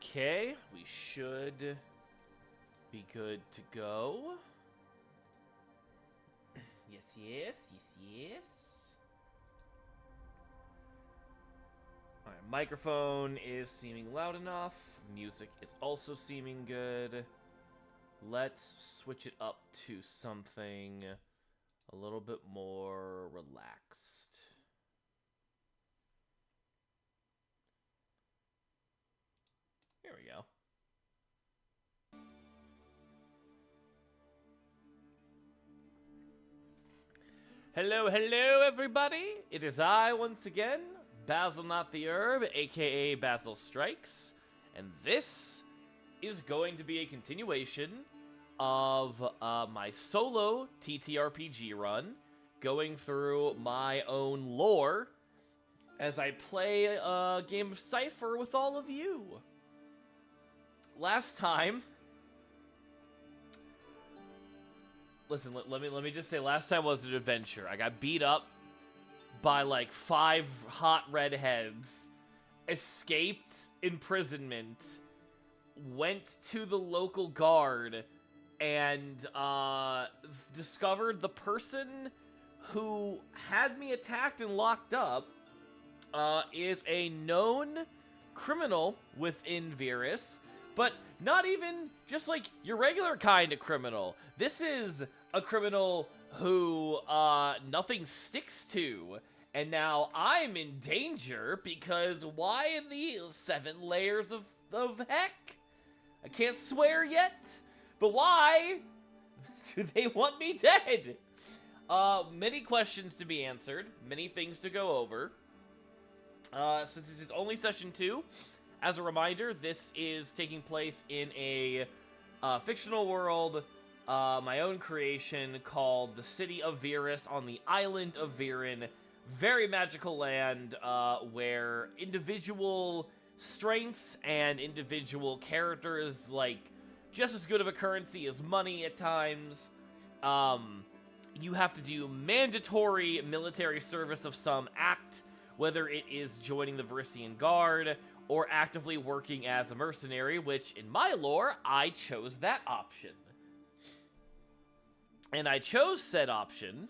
Okay, we should be good to go. Yes. Alright, microphone is seeming loud enough. Music is also seeming good. Let's switch it up to something a little bit more relaxed. Here we go. Hello, everybody! It is I, once again, Basil Not the Herb, aka Basil Strikes, and this is going to be a continuation of my solo TTRPG run, going through my own lore as I play a game of Cypher with all of you. Last time... Listen, let me just say, last time was an adventure. I got beat up by like 5 hot redheads, escaped imprisonment, went to the local guard, and discovered the person who had me attacked and locked up is a known criminal within Virus, but not even just like your regular kind of criminal. This is a criminal who nothing sticks to, and now I'm in danger because why in the 7 layers of heck? I can't swear yet, but why do they want me dead? Many questions to be answered, many things to go over. Since this is only session 2, as a reminder, this is taking place in a fictional world, my own creation, called the City of Virus on the island of Viren. Very magical land where individual strengths and individual characters, like, just as good of a currency as money at times. You have to do mandatory military service of some act, whether it is joining the Verisian Guard or actively working as a mercenary, which, in my lore, I chose that option. And I chose said option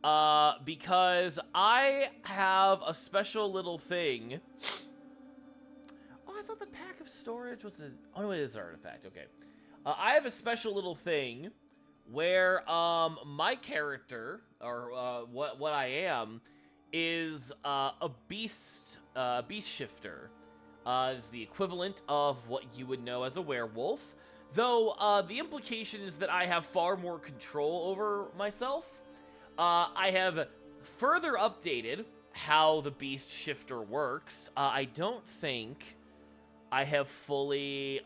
because I have a special little thing. Oh, I thought the pack of storage was a... Oh, no, it is an artifact. Okay. I have a special little thing where my character, or what I am, is a beast shifter. Is the equivalent of what you would know as a werewolf. Though, the implication is that I have far more control over myself. I have further updated how the beast shifter works. I don't think I have fully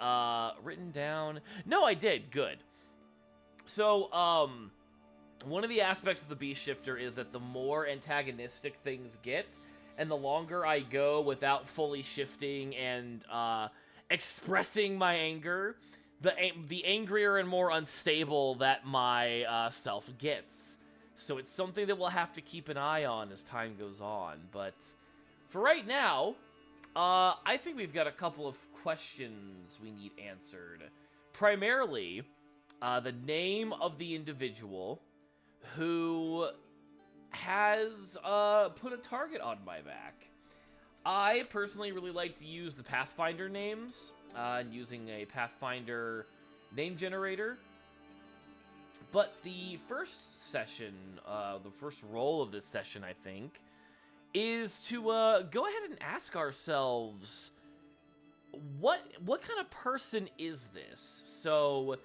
written down... No, I did. Good. So, one of the aspects of the beast shifter is that the more antagonistic things get, and the longer I go without fully shifting and expressing my anger, the angrier and more unstable that my self gets. So it's something that we'll have to keep an eye on as time goes on. But for right now, I think we've got a couple of questions we need answered. Primarily, the name of the individual who has put a target on my back. I personally really like to use the Pathfinder names, using a Pathfinder name generator. But the first session, the first role of this session, I think, is to go ahead and ask ourselves, what kind of person is this? So,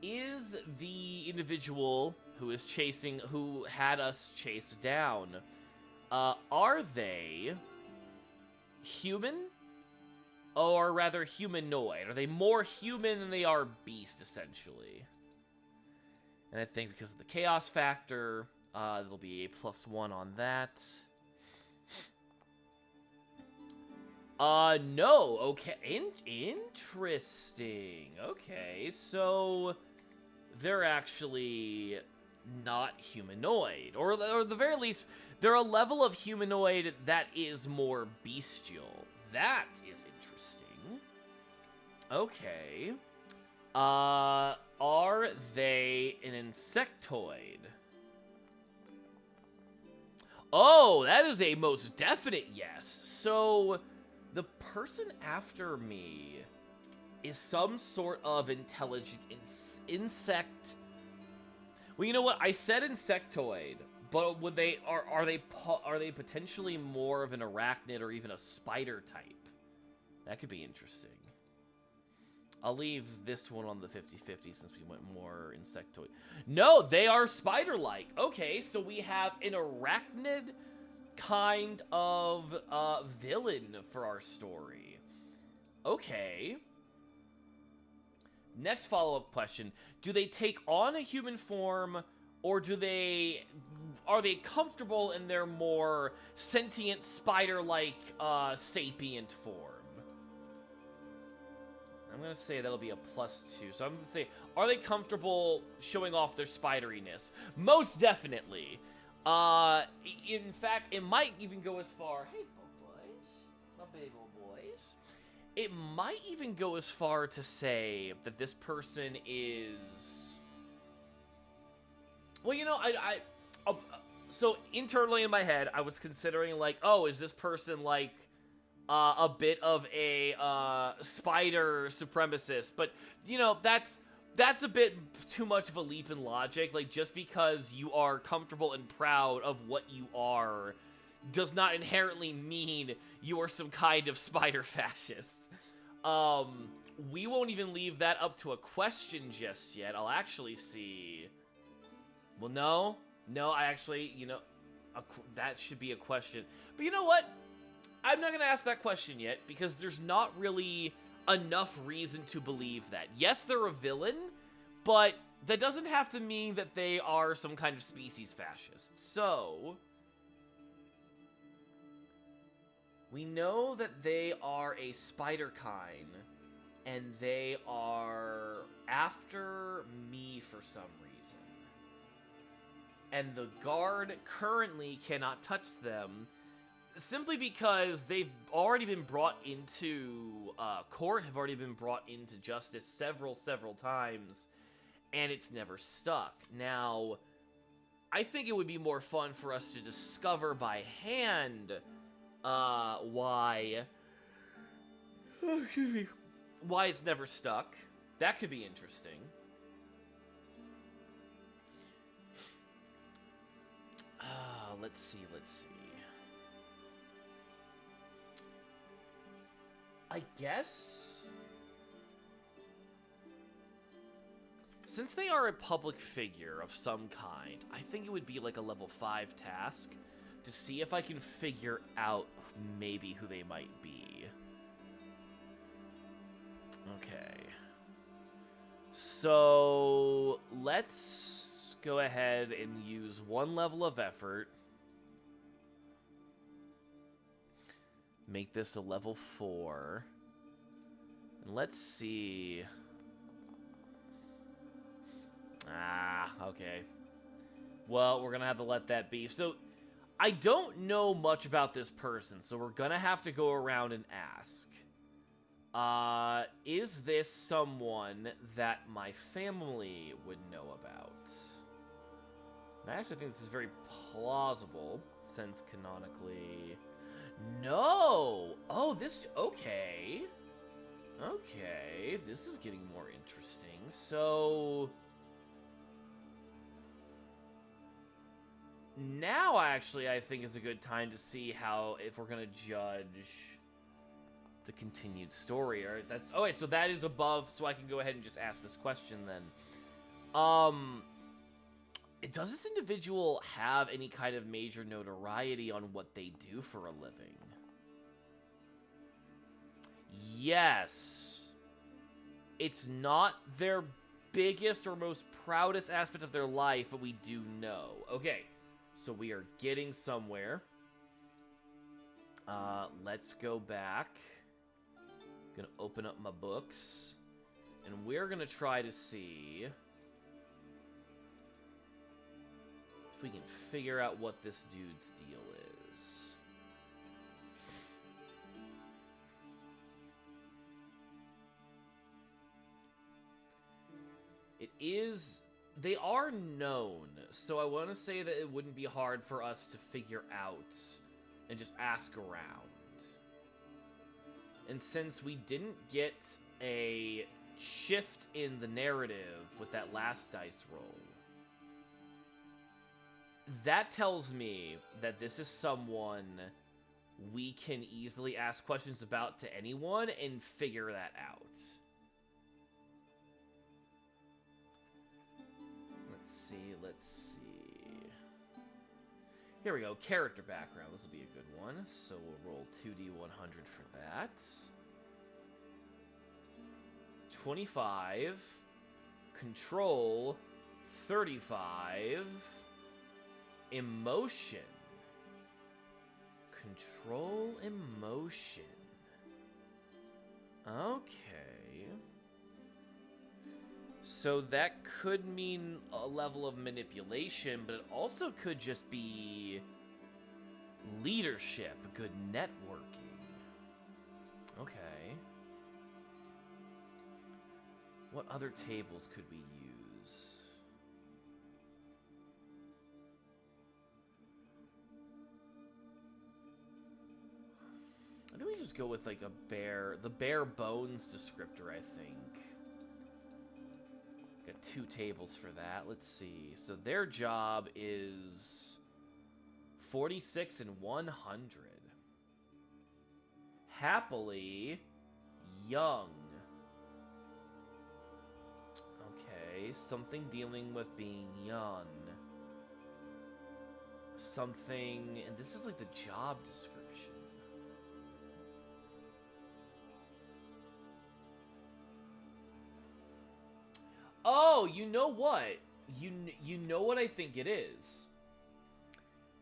is the individual who had us chased down, are they human? Or rather humanoid? Are they more human than they are beast, essentially? And I think because of the chaos factor, there'll be a +1 on that. No. Okay. Interesting. Okay, so they're actually not humanoid. Or at the very least, they're a level of humanoid that is more bestial. That is interesting. Okay. Are they an insectoid? Oh, that is a most definite yes. So, the person after me is some sort of intelligent insect. Well, you know what? I said insectoid, but would they are they potentially more of an arachnid or even a spider type? That could be interesting. I'll leave this one on the 50-50 since we went more insectoid. No, they are spider-like. Okay, so we have an arachnid kind of villain for our story. Okay. Next follow-up question. Do they take on a human form, or are they comfortable in their more sentient spider-like sapient form? I'm going to say that'll be a +2. So I'm going to say, are they comfortable showing off their spideriness? Most definitely. In fact, it might even go as far... Hey, boys. My big old boys. It might even go as far to say that this person is... Well, you know, so internally in my head, I was considering, like, oh, is this person, like... a bit of a spider supremacist, but you know that's a bit too much of a leap in logic. Like, just because you are comfortable and proud of what you are does not inherently mean you are some kind of spider fascist. We won't even leave that up to a question just yet. I'll actually see. Well, no, I actually, you know, that should be a question. But you know what? I'm not going to ask that question yet, because there's not really enough reason to believe that. Yes, they're a villain, but that doesn't have to mean that they are some kind of species fascist. So, we know that they are a spider kind, and they are after me for some reason. And the guard currently cannot touch them, simply because they've already been brought into court, have already been brought into justice several times, and it's never stuck. Now, I think it would be more fun for us to discover by hand why it's never stuck. That could be interesting. Let's see. I guess, since they are a public figure of some kind, I think it would be like a level 5 task to see if I can figure out maybe who they might be. Okay. So, let's go ahead and use 1 level of effort. Make this a level 4. And let's see. Okay. Well, we're gonna have to let that be. So, I don't know much about this person, so we're gonna have to go around and ask. Is this someone that my family would know about? And I actually think this is very plausible, since canonically... No! Oh, this... Okay. Okay, this is getting more interesting. So... Now, actually, I think is a good time to see how, if we're gonna judge the continued story. Or that's... Oh, wait, so that is above, so I can go ahead and just ask this question, then. Does this individual have any kind of major notoriety on what they do for a living? Yes. It's not their biggest or most proudest aspect of their life, but we do know. Okay, so we are getting somewhere. Let's go back. Gonna open up my books, and we're gonna try to see if we can figure out what this dude's deal is. It is... They are known, so I want to say that it wouldn't be hard for us to figure out and just ask around. And since we didn't get a shift in the narrative with that last dice roll, that tells me that this is someone we can easily ask questions about to anyone and figure that out. Let's see. Here we go, character background. This will be a good one. So we'll roll 2d100 for that. 25. Control. 35. Emotion. Control emotion. Okay. So that could mean a level of manipulation, but it also could just be leadership, good networking. Okay. What other tables could we use? I think we just go with like the bare bones descriptor, I think. Got 2 tables for that. Let's see. So their job is 46 and 100. Happily young. Okay, something dealing with being young. Something, and this is like the job description. Oh, you know what? You know what I think it is?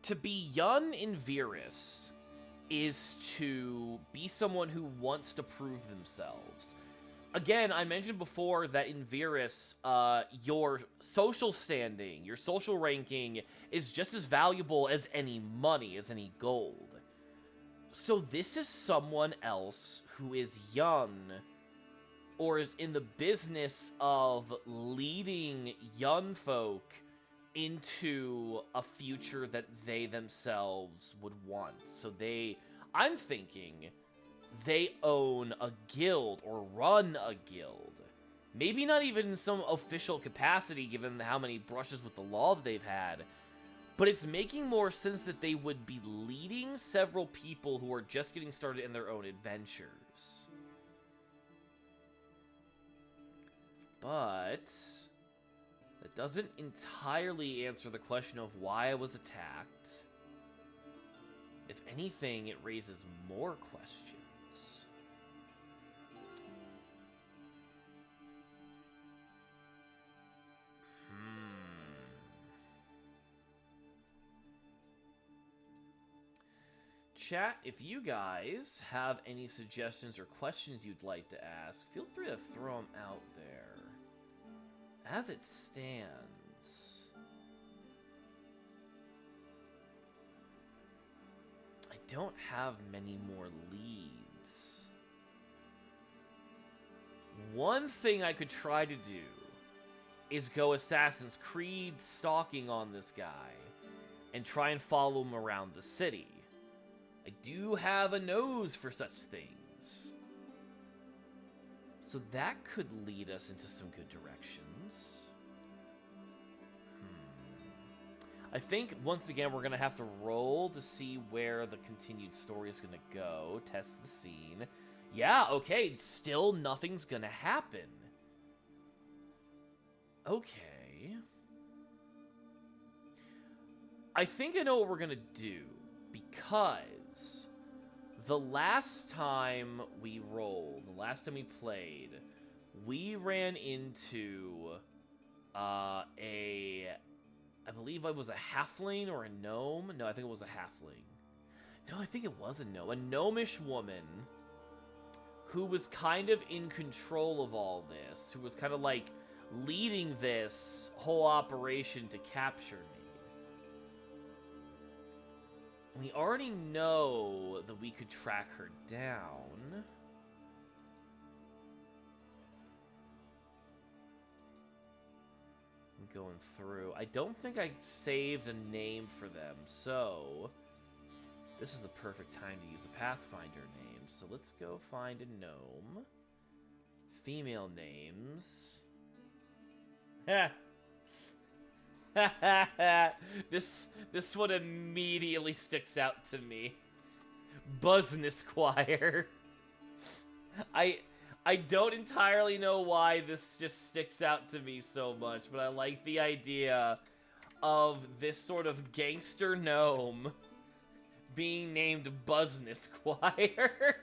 To be young in Virus is to be someone who wants to prove themselves. Again, I mentioned before that in Virus, your social standing, your social ranking is just as valuable as any money, as any gold. So this is someone else who is young, or is in the business of leading young folk into a future that they themselves would want. So I'm thinking they own a guild or run a guild. Maybe not even in some official capacity given how many brushes with the law that they've had, but it's making more sense that they would be leading several people who are just getting started in their own adventures. But that doesn't entirely answer the question of why I was attacked. If anything, it raises more questions. Chat, if you guys have any suggestions or questions you'd like to ask, feel free to throw them out there. As it stands, I don't have many more leads. One thing I could try to do is go Assassin's Creed stalking on this guy and try and follow him around the city. I do have a nose for such things. So that could lead us into some good directions. I think, once again, we're going to have to roll to see where the continued story is going to go. Test the scene. Yeah, okay, still nothing's going to happen. Okay. I think I know what we're going to do, because the last time we rolled, the last time we played, we ran into I believe it was a halfling or a gnome. No, I think it was a halfling. No, I think it was a gnome. A gnomish woman who was kind of in control of all this, who was kind of like leading this whole operation to capture me. We already know that we could track her down. going through. I don't think I saved a name for them, so this is the perfect time to use a Pathfinder name. So let's go find a gnome. Female names. This one immediately sticks out to me. Business Choir. I don't entirely know why this just sticks out to me so much, but I like the idea of this sort of gangster gnome being named Business Choir.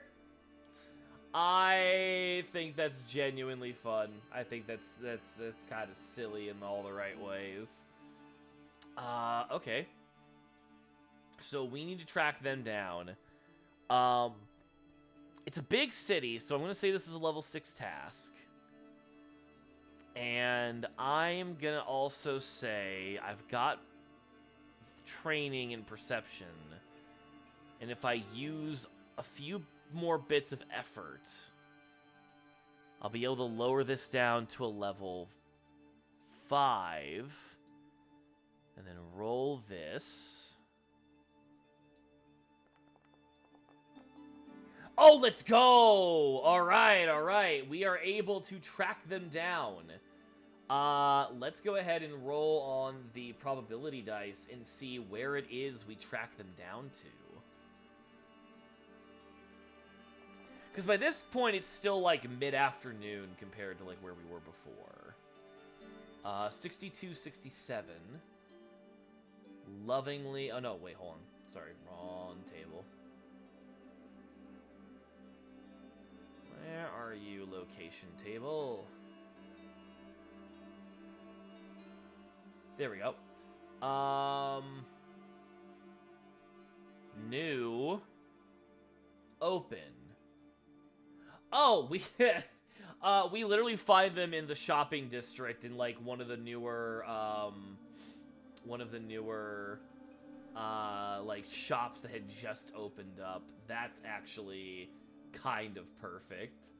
I think that's genuinely fun. I think that's kind of silly in all the right ways. Okay. So we need to track them down. It's a big city, so I'm going to say this is a level 6 task. And I'm going to also say I've got training and perception. And if I use a few more bits of effort, I'll be able to lower this down to a level 5. And then roll this. Oh, let's go! Alright. We are able to track them down. Let's go ahead and roll on the probability dice and see where it is we track them down to. Because by this point, it's still, like, mid-afternoon compared to, like, where we were before. 62, 67. Lovingly... Oh, no, wait, hold on. Sorry, wrong table. Where are you, location table? There we go. New. Open. Oh, we literally find them in the shopping district in like one of the newer like shops that had just opened up. That's actually kind of perfect.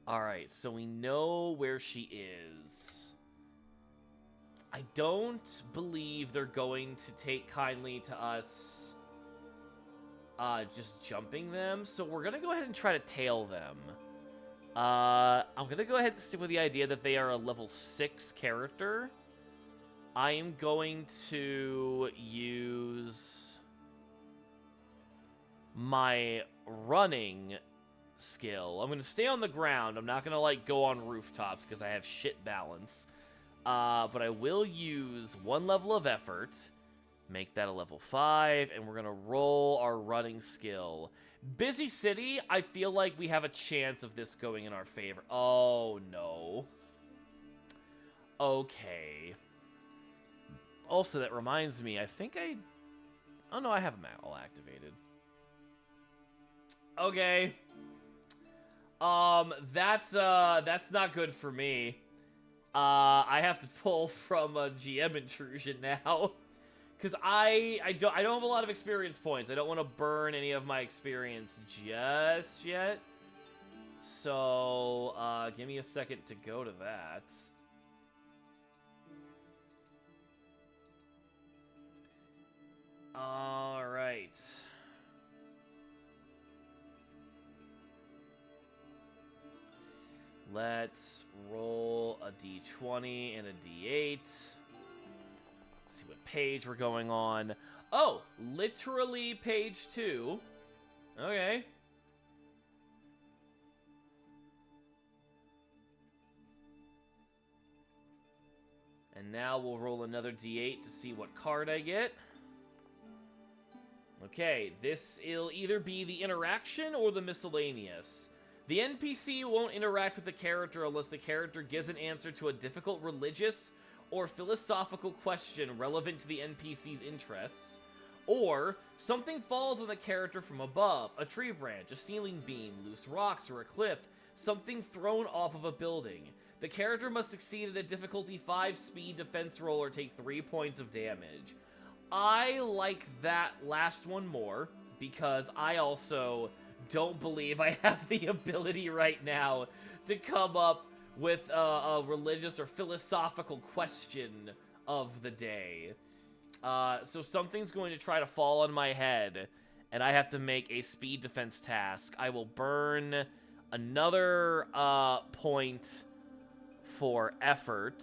Alright, so we know where she is. I don't believe they're going to take kindly to us just jumping them, so we're gonna go ahead and try to tail them. I'm gonna go ahead and stick with the idea that they are a level 6 character. I am going to use my running skill. I'm gonna stay on the ground. I'm not gonna like go on rooftops because I have shit balance. But I will use 1 level of effort, make that a level 5, and we're gonna roll our running skill. Busy city, I feel like we have a chance of this going in our favor. Oh no. Okay. Also, that reminds me, I think oh no, I have them all activated. Okay. That's not good for me. I have to pull from a GM intrusion now. Because I don't have a lot of experience points. I don't want to burn any of my experience just yet. So, give me a second to go to that. Alright. Let's roll a d20 and a d8. See what page we're going on. Oh, literally page 2. Okay. And now we'll roll another d8 to see what card I get. Okay, this'll either be the interaction or the miscellaneous. The NPC won't interact with the character unless the character gives an answer to a difficult religious or philosophical question relevant to the NPC's interests. Or, something falls on the character from above, a tree branch, a ceiling beam, loose rocks, or a cliff, something thrown off of a building. The character must succeed at a difficulty 5 speed defense roll or take 3 points of damage. I like that last one more, because I also don't believe I have the ability right now to come up with a religious or philosophical question of the day. So something's going to try to fall on my head, and I have to make a speed defense task. I will burn another point for effort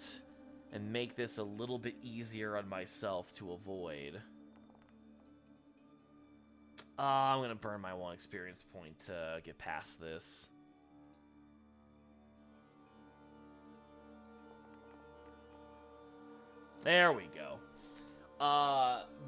and make this a little bit easier on myself to avoid. I'm going to burn my 1 experience point to get past this. There we go.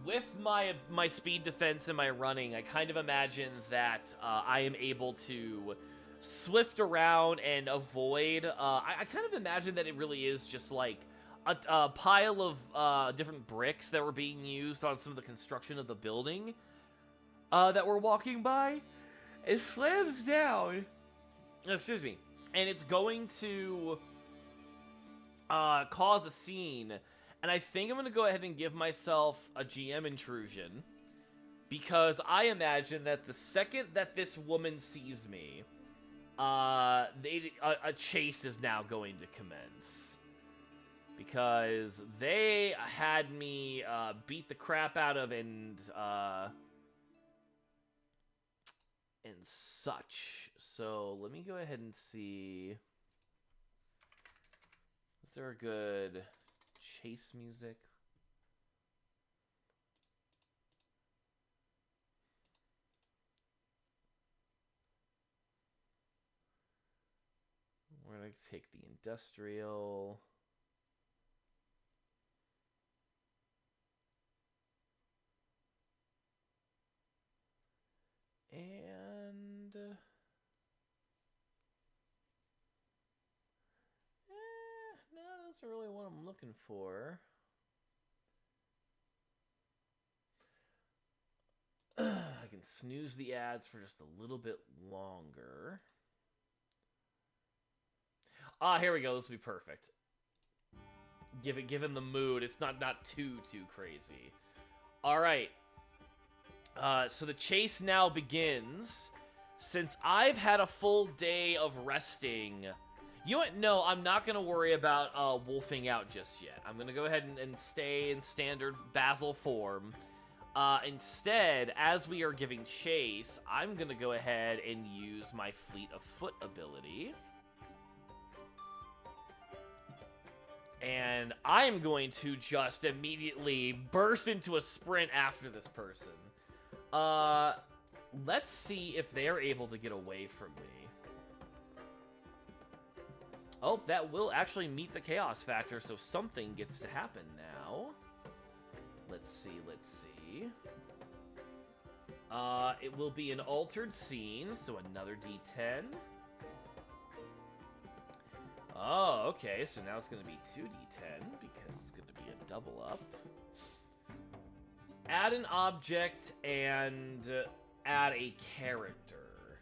With my speed defense and my running, I kind of imagine that I am able to swift around and avoid. I kind of imagine that it really is just like a pile of different bricks that were being used on some of the construction of the building that we're walking by. It slams down. Excuse me. And it's going to cause a scene. And I think I'm going to go ahead and give myself a GM intrusion, because I imagine that the second that this woman sees me, a chase is now going to commence. Because they had me beat the crap out of and such. So let me go ahead and see. Is there a good chase music? We're going to take the industrial. And no, that's really what I'm looking for. I can snooze the ads for just a little bit longer. Here we go. This will be perfect. Given the mood, it's not too crazy. All right. So the chase now begins. Since I've had a full day of resting, you know what? No, I'm not going to worry about wolfing out just yet. I'm going to go ahead and stay in standard Basil form. Instead, as we are giving chase, I'm going to go ahead and use my Fleet of Foot ability. And I'm going to just immediately burst into a sprint after this person. Let's see if they're able to get away from me. Oh, that will actually meet the chaos factor, so something gets to happen now. Let's see. It will be an altered scene, so another D10. Oh, okay, so now it's going to be 2d10, because it's going to be a double up. Add an object and add a character.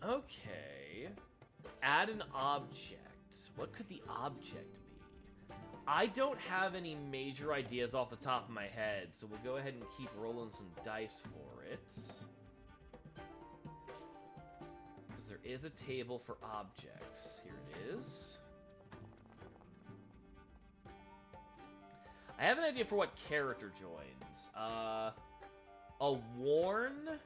Okay. Add an object. What could the object be? I don't have any major ideas off the top of my head, so we'll go ahead and keep rolling some dice for it. There is a table for objects. Here it is. I have an idea for what character joins. A worn,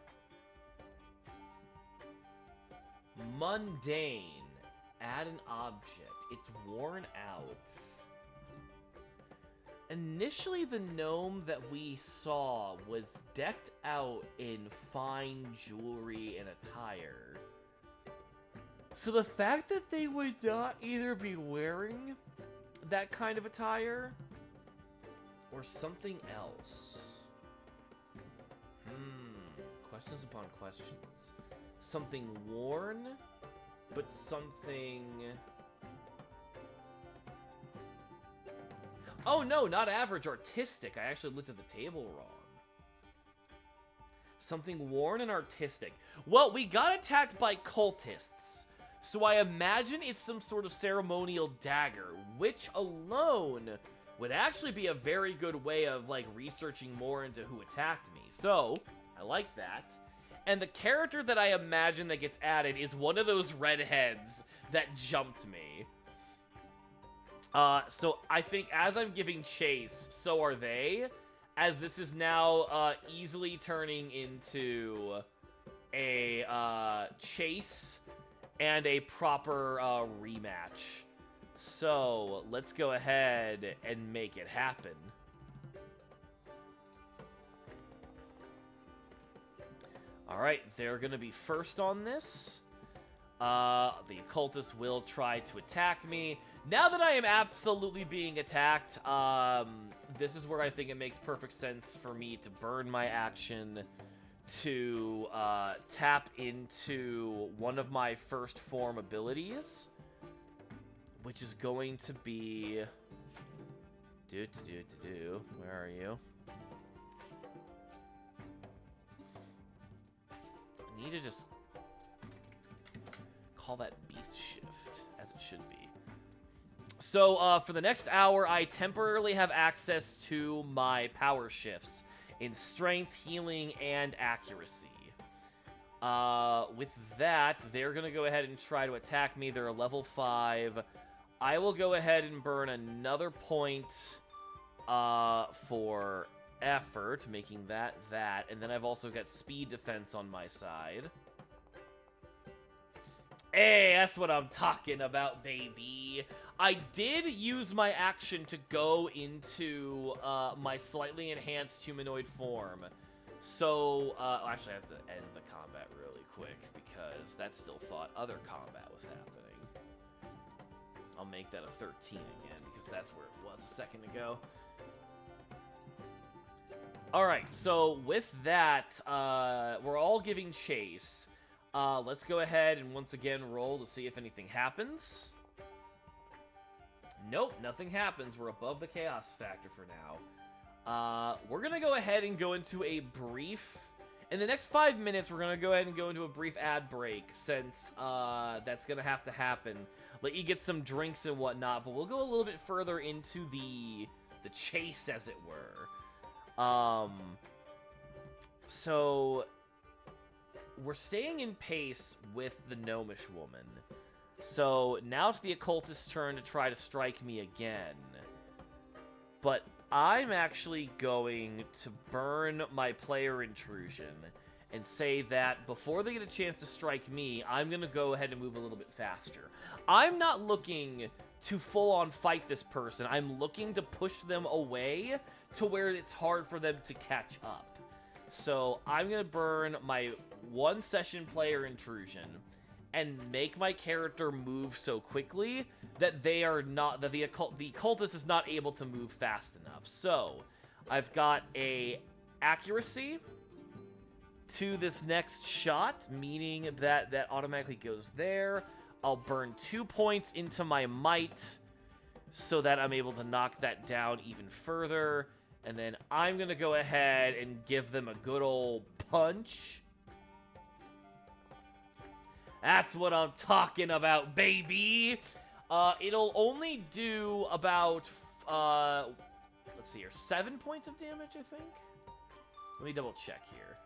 mundane. Add an object. It's worn out. Initially, the gnome that we saw was decked out in fine jewelry and attire. So the fact that they would not either be wearing that kind of attire or something else. Questions upon questions. Something worn, but something... Oh no, not average, artistic. I actually looked at the table wrong. Something worn and artistic. Well, we got attacked by cultists. So I imagine it's some sort of ceremonial dagger, which alone would actually be a very good way of, like, researching more into who attacked me. So, I like that. And the character that I imagine that gets added is one of those redheads that jumped me. So I think as I'm giving chase, so are they, as this is now easily turning into a chase and a proper rematch. So let's go ahead and make it happen. Alright, they're gonna be first on this. The occultist will try to attack me. Now that I am absolutely being attacked, this is where I think it makes perfect sense for me to burn my action to tap into one of my first form abilities, which is going to be... Where are you? I need to just call that beast shift, as it should be. So, for the next hour, I temporarily have access to my power shifts in strength, healing, and accuracy. With that, they're going to go ahead and try to attack me. They're a level 5. I will go ahead and burn another point for effort, making that. And then I've also got speed defense on my side. Hey, that's what I'm talking about, baby. I did use my action to go into my slightly enhanced humanoid form. So, actually, I have to end the combat really quick because that still thought other combat was happening. I'll make that a 13 again because that's where it was a second ago. Alright, so with that, we're all giving chase. Let's go ahead and once again roll to see if anything happens. Nope, nothing happens. We're above the chaos factor for now. We're going to go ahead and go into a brief... In the next 5 minutes, we're going to go ahead and go into a brief ad break, since that's going to have to happen. Let you get some drinks and whatnot, but we'll go a little bit further into the chase, as it were. So... We're staying in pace with the gnomish woman. So now it's the occultist's turn to try to strike me again. But I'm actually going to burn my player intrusion and say that before they get a chance to strike me, I'm going to go ahead and move a little bit faster. I'm not looking to full-on fight this person. I'm looking to push them away to where it's hard for them to catch up. So I'm going to burn my one session player intrusion and make my character move so quickly that they are not, that the occultist is not able to move fast enough. So I've got a accuracy to this next shot, meaning that that automatically goes there. I'll burn 2 points into my might so that I'm able to knock that down even further. And then I'm going to go ahead and give them a good old punch. That's what I'm talking about, baby! It'll only do about, let's see here, 7 points of damage, I think? Let me double check here.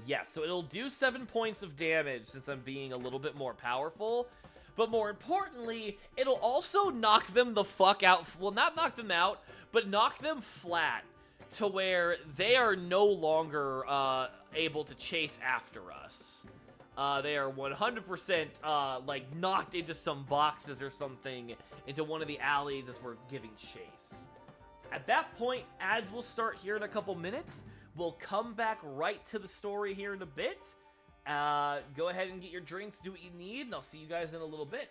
Yes, so it'll do 7 points of damage since I'm being a little bit more powerful. But more importantly, it'll also knock them the fuck out. Well, not knock them out, but knock them flat to where they are no longer able to chase after us. They are 100% like knocked into some boxes or something, into one of the alleys as we're giving chase. At that point, ads will start here in a couple minutes. We'll come back right to the story here in a bit. Go ahead and get your drinks, do what you need, and I'll see you guys in a little bit.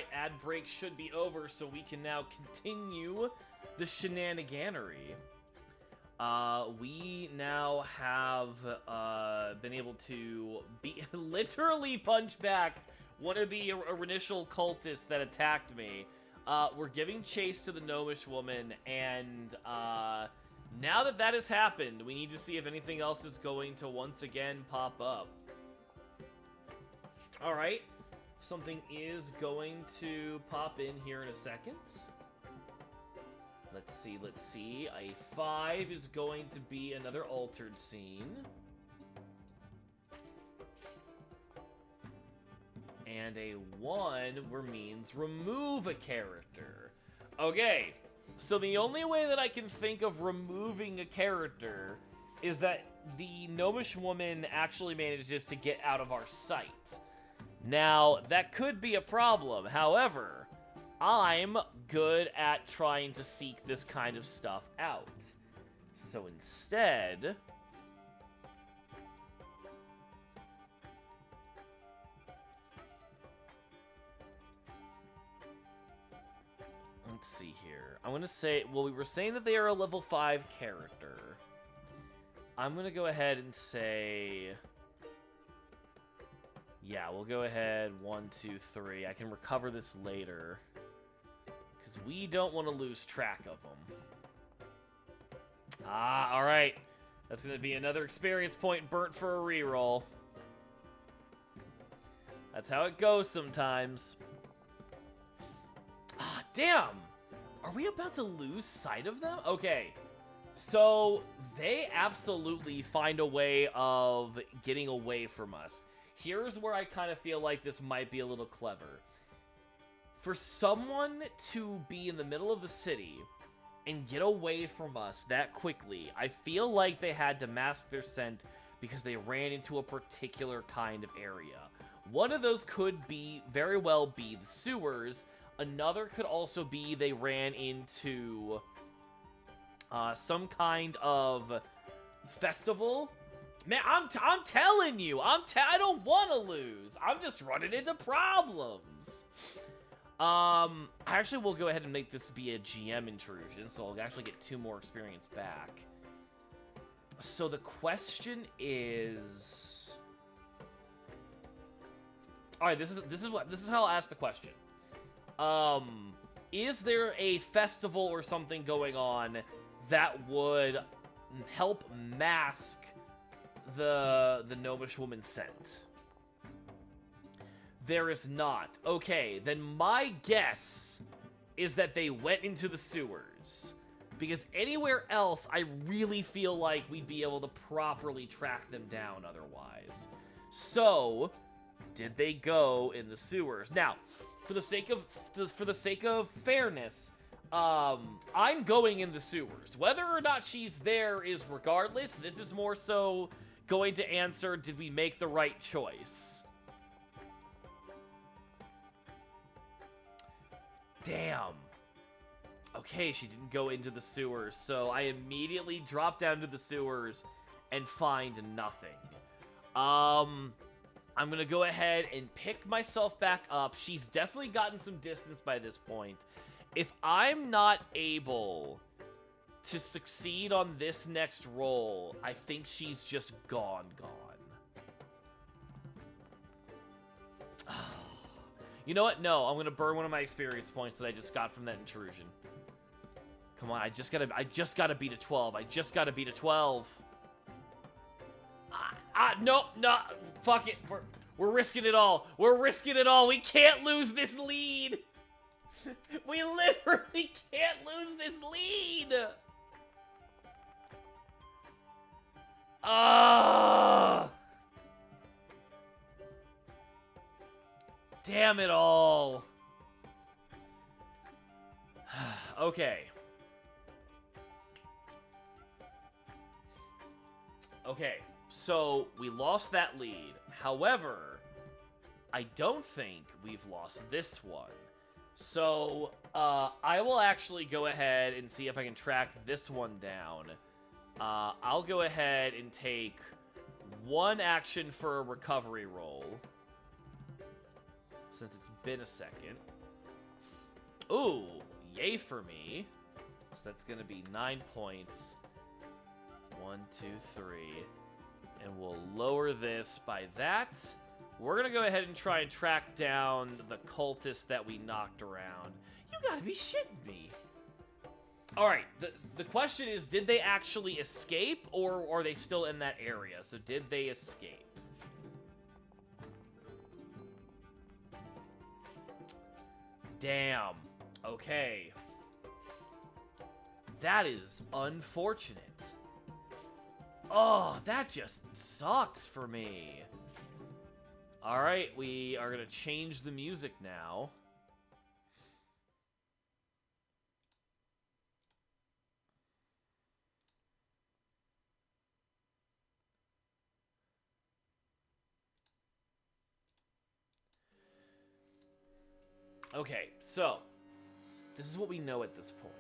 Alright, ad break should be over, so we can now continue the shenaniganery. We now have been able to literally punch back one of the initial cultists that attacked me. We're giving chase to the gnomish woman, and now that that has happened, we need to see if anything else is going to once again pop up. Alright, something is going to pop in here in a second. Let's see. A 5 is going to be another altered scene. And a 1 means remove a character. Okay, so the only way that I can think of removing a character is that the gnomish woman actually manages to get out of our sight. Now, that could be a problem. However, I'm good at trying to seek this kind of stuff out. So instead, let's see here. I'm going to say, well, we were saying that they are a level 5 character. I'm going to go ahead and say, yeah, we'll go ahead 1, 2, 3. I can recover this later, because we don't want to lose track of them. Ah, alright. That's going to be another experience point burnt for a reroll. That's how it goes sometimes. Ah, damn! Are we about to lose sight of them? Okay. So, they absolutely find a way of getting away from us. Here's where I kind of feel like this might be a little clever. For someone to be in the middle of the city and get away from us that quickly, I feel like they had to mask their scent because they ran into a particular kind of area. One of those could be, very well be, the sewers. Another could also be they ran into some kind of festival. Man, I'm telling you, I don't want to lose. I'm just running into problems. I actually will go ahead and make this be a GM intrusion, so I'll actually get 2 more experience back. So the question is, all right, this is how I'll ask the question. Is there a festival or something going on that would help mask the gnomish woman's scent? There is not. Okay, then my guess is that they went into the sewers. Because anywhere else, I really feel like we'd be able to properly track them down otherwise. So, did they go in the sewers? Now, for the sake of fairness, I'm going in the sewers. Whether or not she's there is regardless. This is more so going to answer, did we make the right choice? Damn. Okay, she didn't go into the sewers, so I immediately drop down to the sewers and find nothing. I'm gonna go ahead and pick myself back up. She's definitely gotten some distance by this point. If I'm not able to succeed on this next roll, I think she's just gone. You know what? No, I'm gonna burn one of my experience points that I just got from that intrusion. Come on, I just gotta beat a 12. I just gotta beat a 12. No, fuck it. We're risking it all. We're risking it all. We can't lose this lead. We literally can't lose this lead. Damn it all. Okay. Okay, so we lost that lead. However, I don't think we've lost this one. So, I will actually go ahead and see if I can track this one down. I'll go ahead and take 1 action for a recovery roll, since it's been a second. Ooh, yay for me. So that's going to be 9 points. 1, 2, 3. And we'll lower this by that. We're going to go ahead and try and track down the cultist that we knocked around. You gotta be shitting me. Alright, the question is, did they actually escape, or are they still in that area? So did they escape? Damn. Okay. That is unfortunate. Oh, that just sucks for me. Alright, we are going to change the music now. Okay, so this is what we know at this point.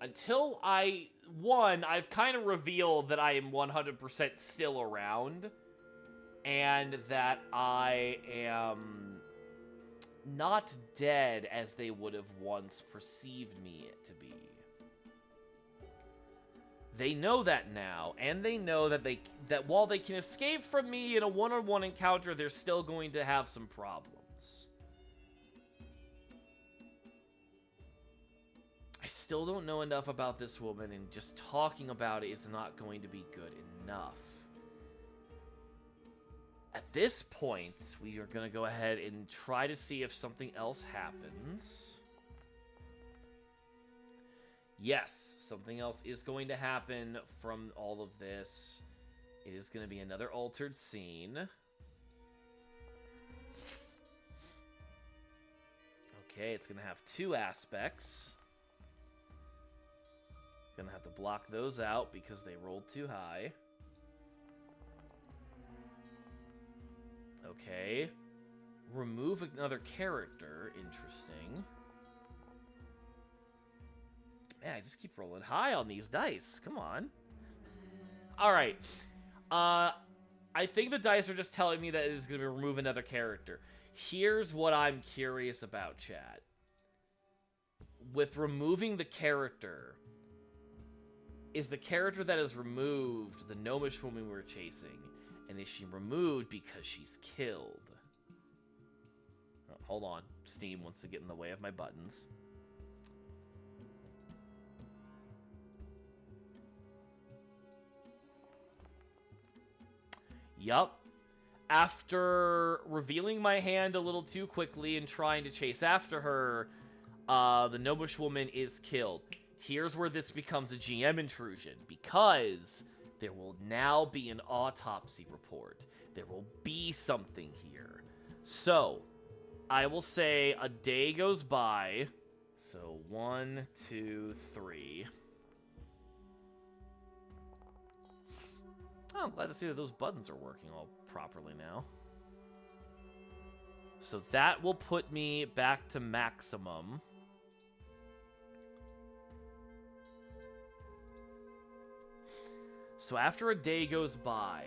Until I've kind of revealed that I am 100% still around, and that I am not dead as they would have once perceived me to be. They know that now, and they know that that while they can escape from me in a one-on-one encounter, they're still going to have some problems. I still don't know enough about this woman, and just talking about it is not going to be good enough. At this point, we are going to go ahead and try to see if something else happens. Yes, something else is going to happen from all of this. It is going to be another altered scene. Okay, it's going to have 2 aspects. Gonna have to block those out because they rolled too high. Okay. Remove another character. Interesting. Man, I just keep rolling high on these dice. Come on. Alright. I think the dice are just telling me that it is going to remove another character. Here's what I'm curious about, chat. With removing the character, is the character that is removed the gnomish woman we were chasing? And is she removed because she's killed? Oh, hold on. Steam wants to get in the way of my buttons. Yup. After revealing my hand a little too quickly and trying to chase after her, the gnomish woman is killed. Here's where this becomes a GM intrusion, because there will now be an autopsy report. There will be something here. So, I will say a day goes by. So, 1, 2, 3. Oh, I'm glad to see that those buttons are working all properly now. So that will put me back to maximum. So after a day goes by,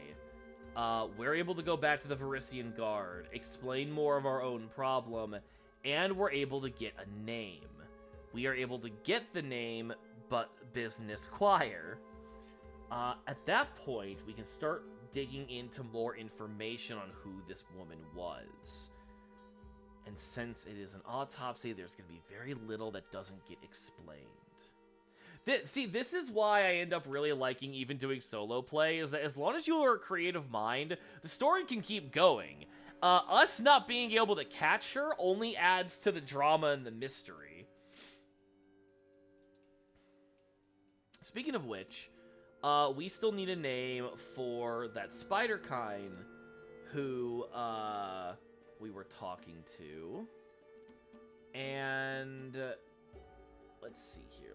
we're able to go back to the Varisian Guard, explain more of our own problem, and we're able to get a name. We are able to get the name, but Business Choir. At that point, we can start digging into more information on who this woman was. And since it is an autopsy, there's going to be very little that doesn't get explained. See, this is why I end up really liking even doing solo play, is that as long as you are a creative mind, the story can keep going. Us not being able to catch her only adds to the drama and the mystery. Speaking of which, we still need a name for that spider kind who we were talking to. And let's see here.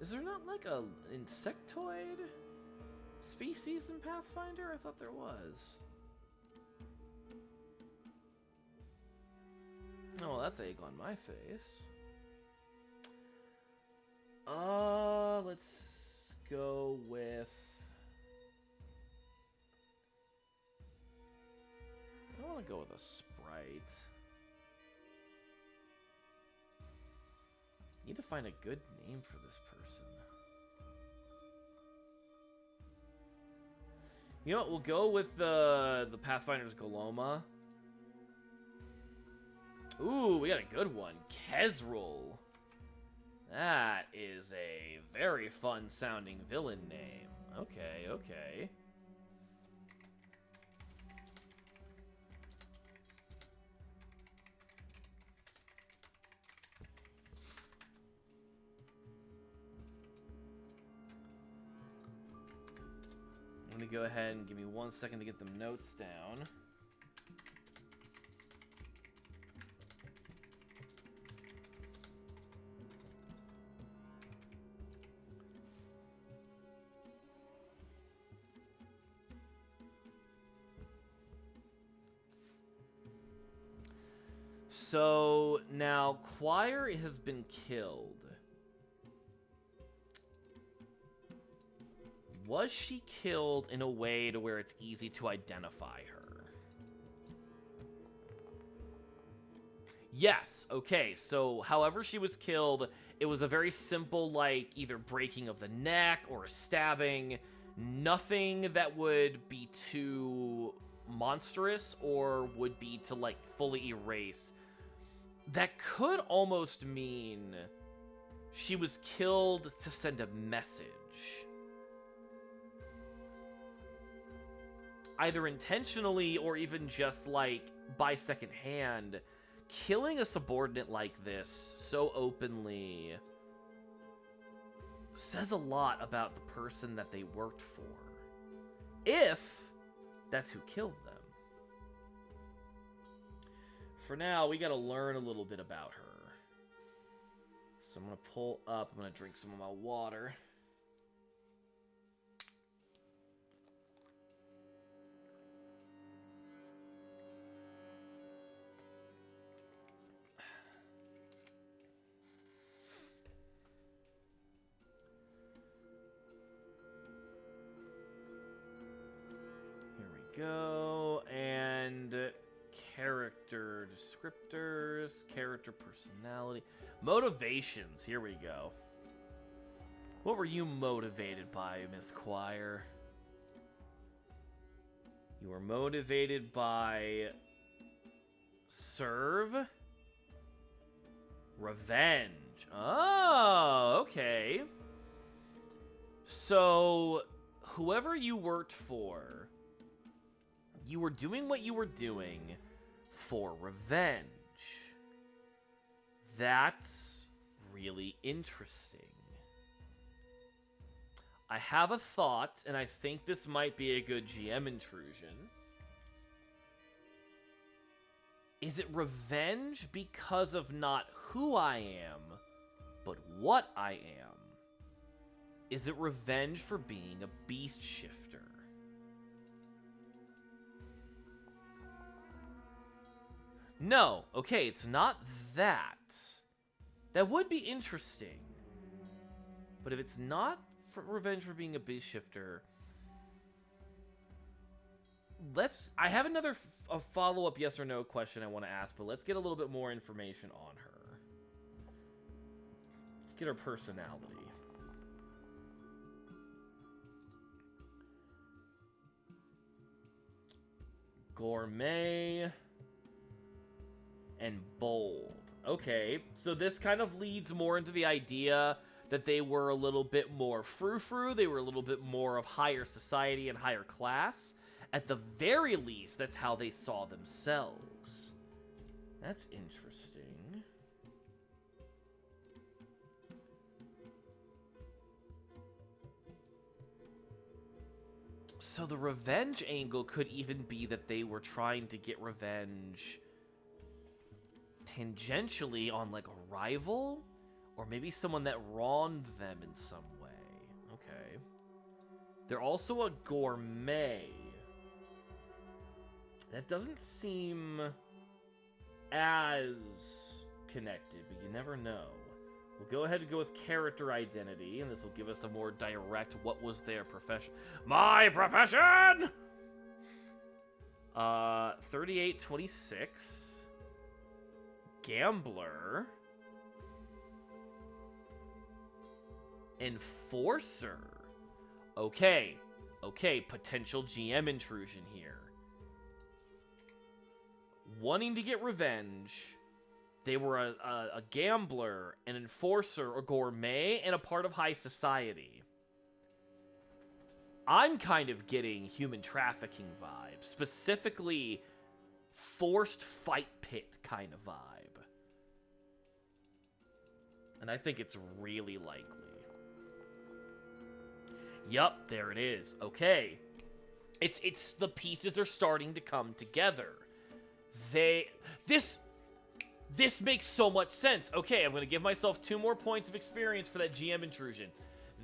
Is there not like a insectoid species in Pathfinder? I thought there was. Oh, well, that's egg on my face. Let's go with... I want to go with a sprite. Need to find a good name for this person. You know what? We'll go with the Pathfinder's Goloma. Ooh, we got a good one. Kezril. That is a very fun-sounding villain name. Okay, okay. Let me go ahead and give me 1 second to get the notes down. So now Choir has been killed. Was she killed in a way to where it's easy to identify her? Yes. Okay. So however she was killed, it was a very simple, like, either breaking of the neck or a stabbing. Nothing that would be too monstrous or would be to, like, fully erase. That could almost mean she was killed to send a message. Either intentionally or even just, like, by second hand. Killing a subordinate like this so openly says a lot about the person that they worked for. If that's who killed them. For now, we gotta learn a little bit about her. So I'm gonna pull up, I'm gonna drink some of my water. Here we go, and character descriptors, character personality, motivations, here we go. What were you motivated by, Miss Choir? You were motivated by serve, revenge. Oh, okay. So, whoever you worked for, you were doing what you were doing for revenge. That's really interesting. I have a thought, and I think this might be a good GM intrusion. Is it revenge because of not who I am, but what I am? Is it revenge for being a beast shifter? No, okay, it's not that. That would be interesting. But if it's not for revenge for being a beast shifter, I have another a follow-up yes or no question I want to ask, but let's get a little bit more information on her. Let's get her personality. Gourmet and bold. Okay, so this kind of leads more into the idea that they were a little bit more frou-frou, they were a little bit more of higher society and higher class. At the very least, that's how they saw themselves. That's interesting. So the revenge angle could even be that they were trying to get revenge tangentially on, like, a rival? Or maybe someone that wronged them in some way. Okay. They're also a gourmet. That doesn't seem as connected, but you never know. We'll go ahead and go with character identity, and this will give us a more direct what was their profession. My profession! 3826. Gambler. Enforcer. Okay, potential GM intrusion here. Wanting to get revenge. They were a gambler, an enforcer, a gourmet, and a part of high society. I'm kind of getting human trafficking vibes. Specifically, forced fight pit kind of vibe. And I think it's really likely. Yup, there it is. Okay. It's the pieces are starting to come together. This makes so much sense. Okay, I'm going to give myself 2 more points of experience for that GM intrusion.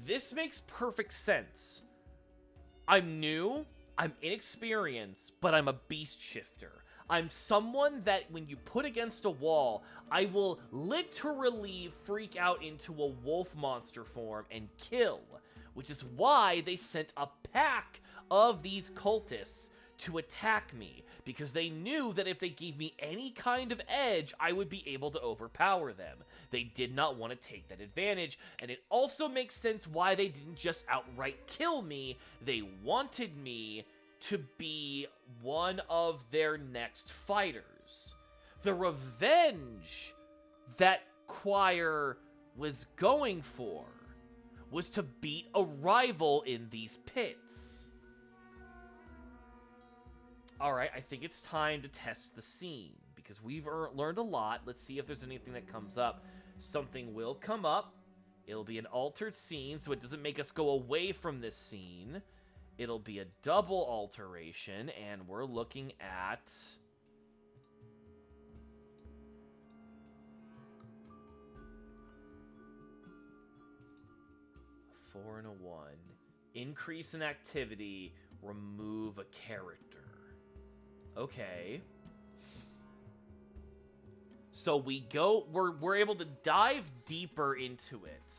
This makes perfect sense. I'm new, I'm inexperienced, but I'm a beast shifter. I'm someone that when you put against a wall, I will literally freak out into a wolf monster form and kill. Which is why they sent a pack of these cultists to attack me. Because they knew that if they gave me any kind of edge, I would be able to overpower them. They did not want to take that advantage, and it also makes sense why they didn't just outright kill me. They wanted me to be one of their next fighters. The revenge that Choir was going for was to beat a rival in these pits. Alright, I think it's time to test the scene, because we've learned a lot. Let's see if there's anything that comes up. Something will come up. It'll be an altered scene, so it doesn't make us go away from this scene. It'll be a double alteration, and we're looking at... a 4 and a 1. Increase in activity, remove a character. Okay. So we're able to dive deeper into it.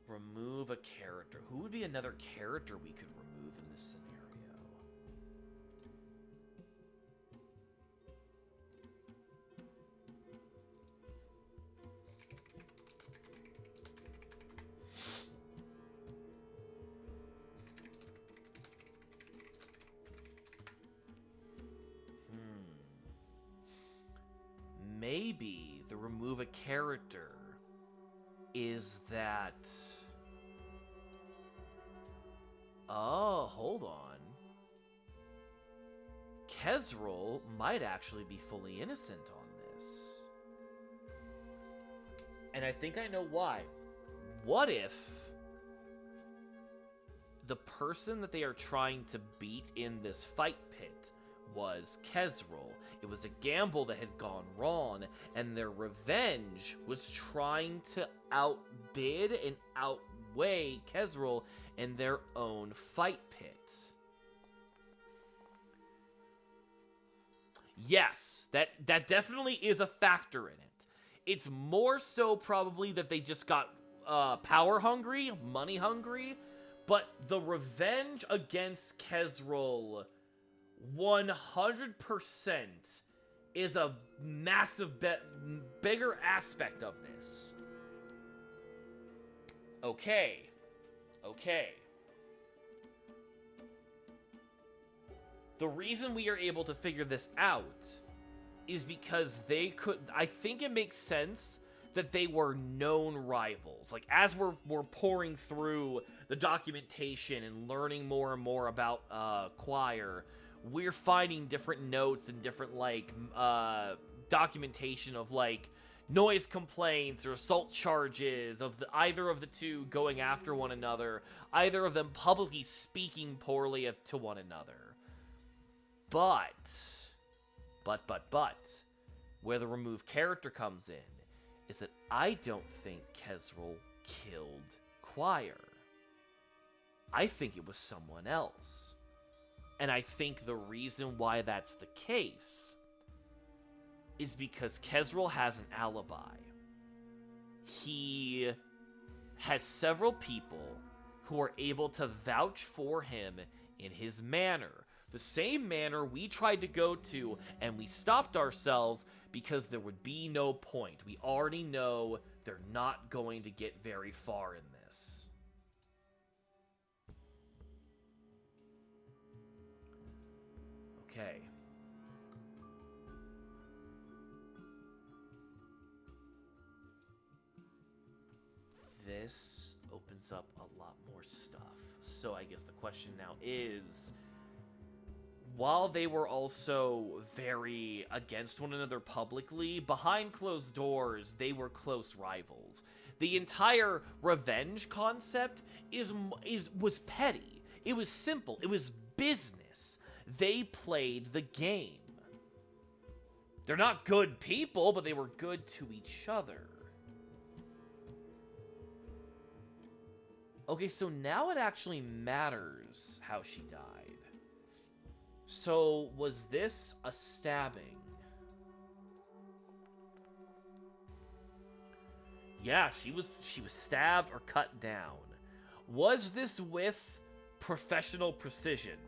Remove a character. Who would be another character we could remove in this scenario? Maybe the remove a character is that... Oh, hold on. Kesril might actually be fully innocent on this. And I think I know why. What if the person that they are trying to beat in this fight pit was Kesril? It was a gamble that had gone wrong, and their revenge was trying to outbid and outweigh Kesril in their own fight pit. Yes, that definitely is a factor in it. It's more so probably that they just got power hungry, money hungry, but the revenge against Kesril 100% is a massive bigger aspect of this. Okay. The reason we are able to figure this out is because I think it makes sense that they were known rivals. Like, as we're pouring through the documentation and learning more and more about Choir, we're finding different notes and different, like, documentation of, like, noise complaints or assault charges of either of the two going after one another, either of them publicly speaking poorly to one another. But, where the remove character comes in is that I don't think Kesril killed Choir. I think it was someone else. And I think the reason why that's the case is because Kesril has an alibi. he has several people who are able to vouch for him in his manor. The same manor we tried to go to, and we stopped ourselves because there would be no point. We already know they're not going to get very far in this. Okay. This opens up a lot more stuff. So I guess the question now is, while they were also very against one another publicly, behind closed doors, they were close rivals. The entire revenge concept was petty. It was simple. It was business. They played the game. They're not good people, but they were good to each other. Okay, so now it actually matters how she died. So, was this a stabbing? Yeah, she was stabbed or cut down. Was this with professional precision?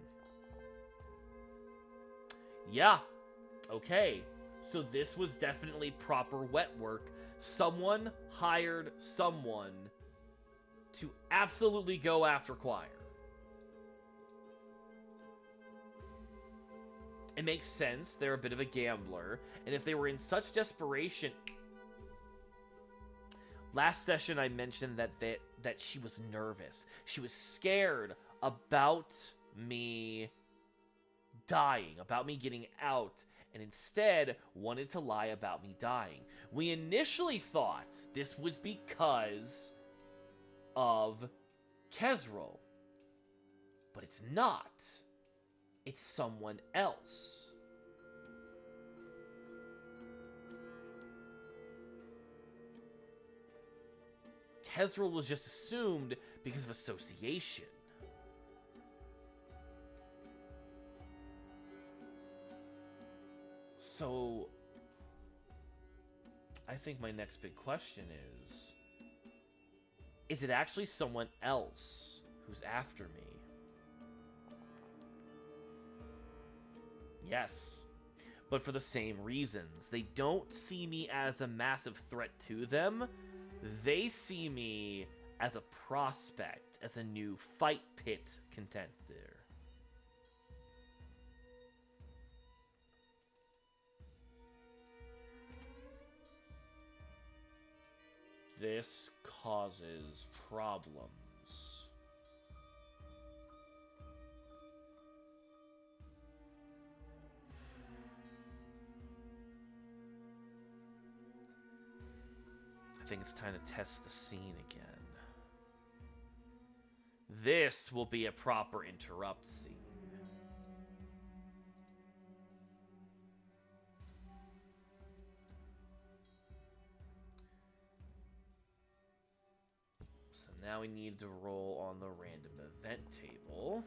Yeah. Okay. So this was definitely proper wet work. Someone hired someone to absolutely go after Choir. It makes sense. They're a bit of a gambler. And if they were in such desperation... Last session I mentioned that she was nervous. She was scared about me dying, about me getting out, and instead wanted to lie about me dying. We initially thought this was because of Kezrel, but it's not. It's someone else. Kezrel was just assumed because of association. So, I think my next big question is it actually someone else who's after me? Yes, but for the same reasons. They don't see me as a massive threat to them. They see me as a prospect, as a new fight pit contender. This causes problems. I think it's time to test the scene again. This will be a proper interrupt scene. So now we need to roll on the random event table.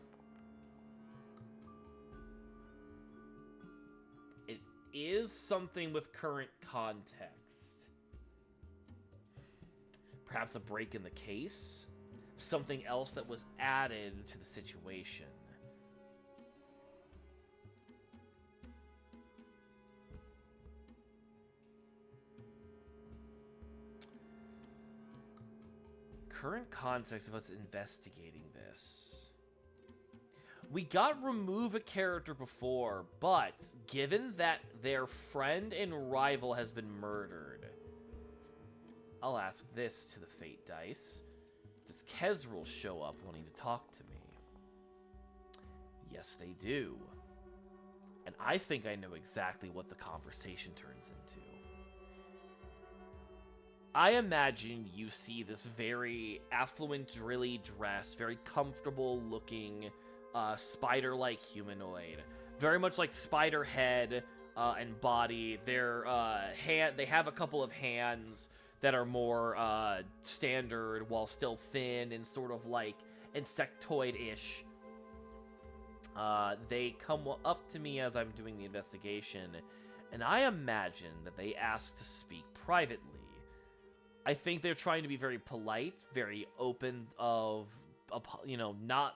It is something with current context. Perhaps a break in the case? Something else that was added to the situation. Current context of us investigating this. We got remove a character before, but given that their friend and rival has been murdered, I'll ask this to the fate dice. Does Kezrel show up wanting to talk to me? Yes, they do. And I think I know exactly what the conversation turns into. I imagine you see this very affluent-drilly dressed, very comfortable-looking, spider-like humanoid. Very much like spider head and body. They have a couple of hands that are more standard while still thin and sort of like insectoid-ish. They come up to me as I'm doing the investigation, and I imagine that they ask to speak privately. I think they're trying to be very polite, very open of, not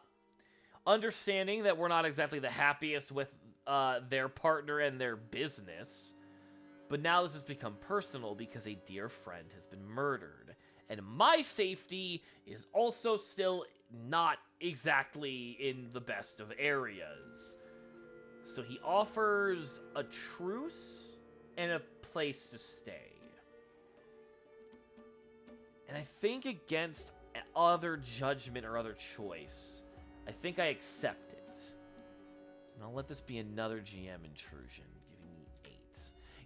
understanding that we're not exactly the happiest with their partner and their business. But now this has become personal because a dear friend has been murdered. And my safety is also still not exactly in the best of areas. So he offers a truce and a place to stay. And I think against other judgment or other choice, I think I accept it. And I'll let this be another GM intrusion, giving me 8.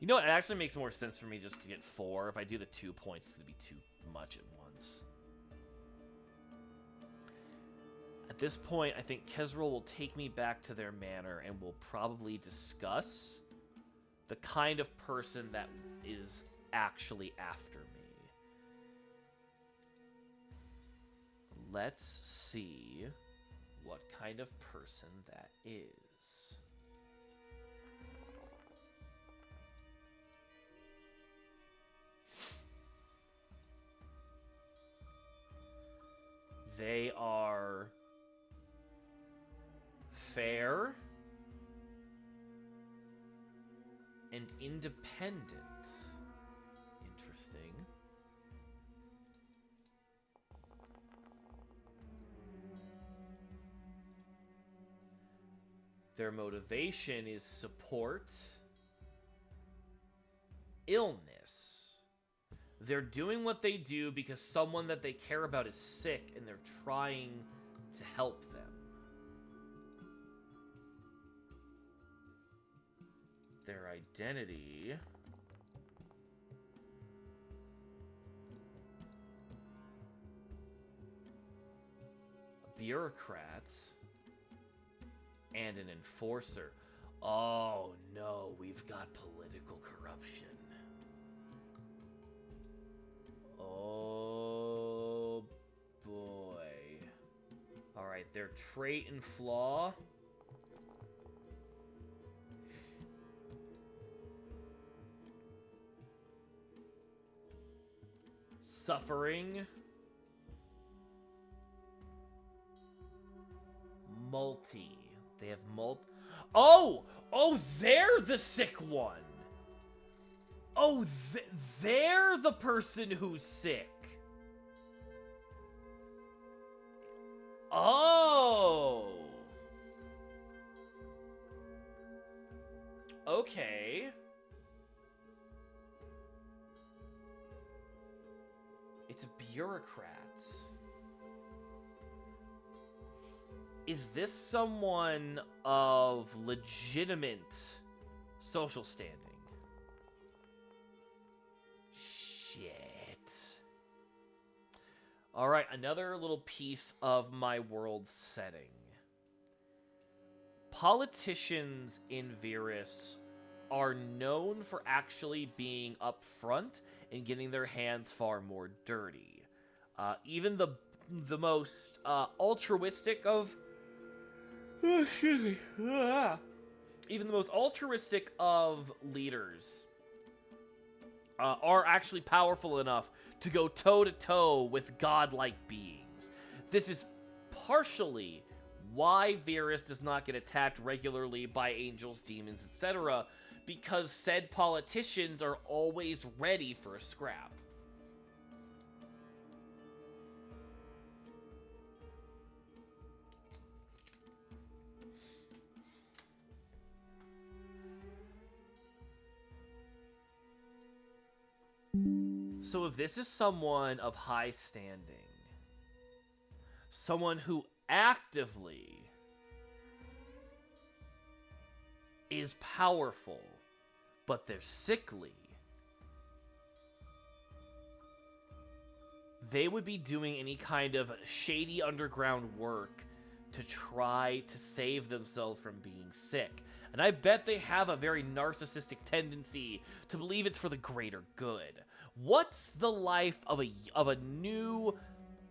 You know what? It actually makes more sense for me just to get 4. If I do the 2 points, it's going to be too much at once. At this point, I think Kesril will take me back to their manor and will probably discuss the kind of person that is actually after me. Let's see what kind of person that is. They are fair and independent. Interesting. Their motivation is support, illness. They're doing what they do because someone that they care about is sick and they're trying to help them. Their identity... a bureaucrat and an enforcer. Oh no, we've got political corruption. Oh boy. Alright, their trait and flaw. Suffering. Multi. They have Oh! Oh, they're the sick one! Oh, they're the person who's sick. Oh! Okay. It's a bureaucrat. Is this someone of legitimate social standing? Shit. Alright, another little piece of my world setting. Politicians in Virus are known for actually being upfront and getting their hands far more dirty. Even the most altruistic of... Oh, excuse me. Even the most altruistic of leaders are actually powerful enough to go toe-to-toe with godlike beings. This is partially why Virus does not get attacked regularly by angels, demons, etc., because said politicians are always ready for a scrap. So if this is someone of high standing, someone who actively is powerful, but they're sickly, they would be doing any kind of shady underground work to try to save themselves from being sick. And I bet they have a very narcissistic tendency to believe it's for the greater good. What's the life of a new,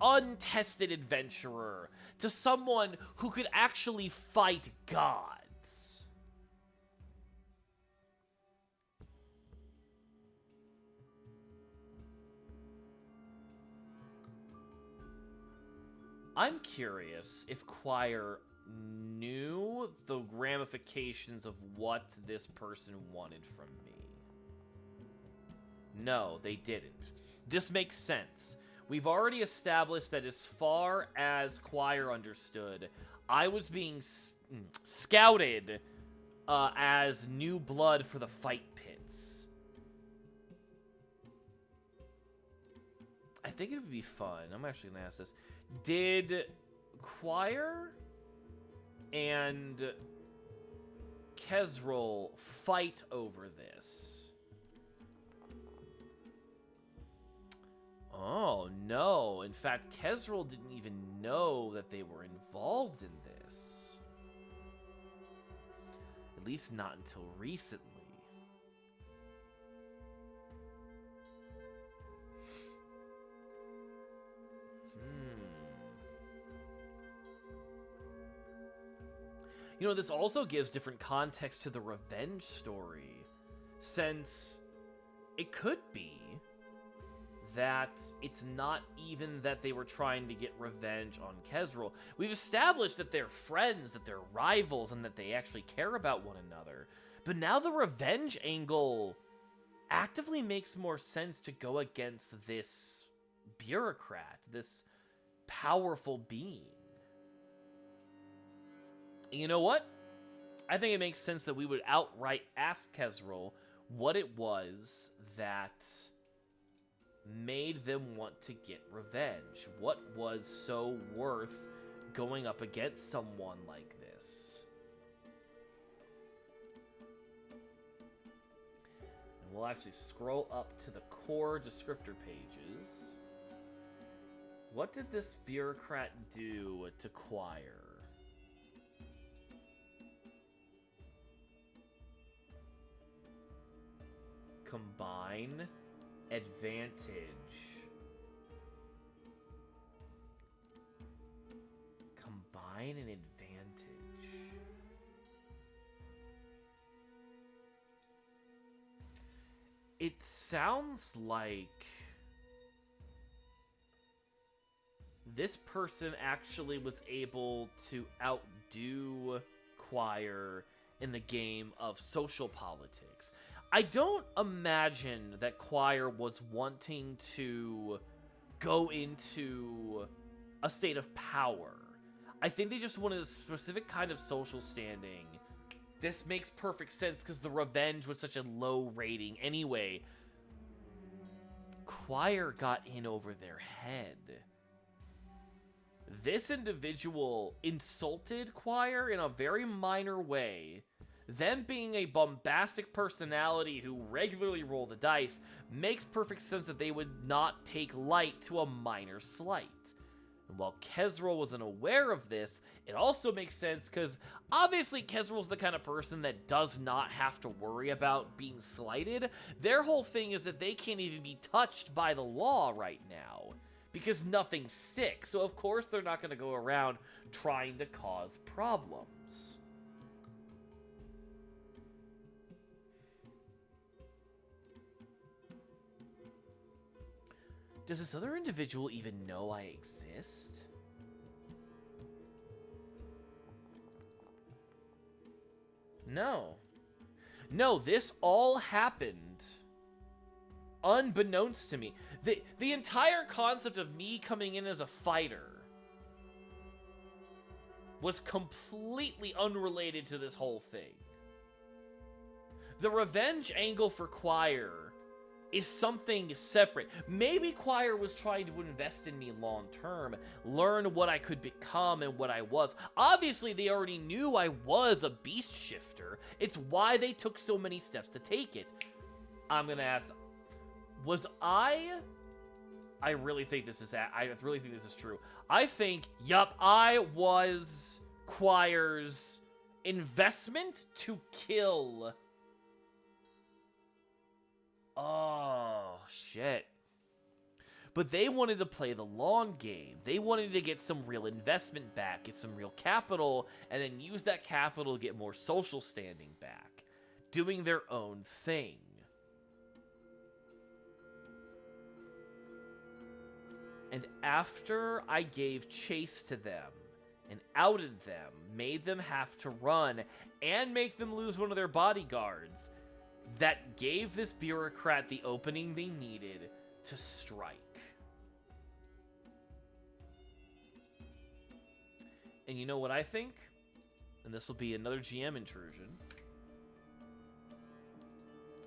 untested adventurer to someone who could actually fight gods? I'm curious if Choir knew the ramifications of what this person wanted from me. No, they didn't. This makes sense. We've already established that as far as Choir understood, I was being scouted as new blood for the fight pits. I think it would be fun. I'm actually going to ask this. Did Choir and Kesril fight over this? Oh, no. In fact, Kesril didn't even know that they were involved in this. At least not until recently. You know, this also gives different context to the revenge story, since it could be that it's not even that they were trying to get revenge on Kesril. We've established that they're friends, that they're rivals, and that they actually care about one another. But now the revenge angle actively makes more sense to go against this bureaucrat, this powerful being. And you know what? I think it makes sense that we would outright ask Kesril what it was that made them want to get revenge. What was so worth going up against someone like this? And we'll actually scroll up to the core descriptor pages. What did this bureaucrat do to Choir? Combine advantage. Combine an advantage. It sounds like this person actually was able to outdo Choir in the game of social politics. I don't imagine that Choir was wanting to go into a state of power. I think they just wanted a specific kind of social standing. This makes perfect sense because the revenge was such a low rating anyway. Choir got in over their head. This individual insulted Choir in a very minor way. Them being a bombastic personality who regularly roll the dice makes perfect sense that they would not take light to a minor slight. And while Kesril wasn't aware of this, it also makes sense because obviously Kesril's the kind of person that does not have to worry about being slighted. Their whole thing is that they can't even be touched by the law right now because nothing sticks. So of course they're not going to go around trying to cause problems. Does this other individual even know I exist? No. No, this all happened unbeknownst to me. The entire concept of me coming in as a fighter was completely unrelated to this whole thing. The revenge angle for Choir is something separate. Maybe Choir was trying to invest in me long term, learn what I could become and what I was. Obviously, they already knew I was a beast shifter. It's why they took so many steps to take it. I'm gonna ask, was I really think this is true. I think, yup, I was Choir's investment to kill. Oh, shit. But they wanted to play the long game. They wanted to get some real investment back, get some real capital, and then use that capital to get more social standing back. Doing their own thing. And after I gave chase to them and outed them, made them have to run, and make them lose one of their bodyguards, that gave this bureaucrat the opening they needed to strike. And you know what I think? And this will be another GM intrusion.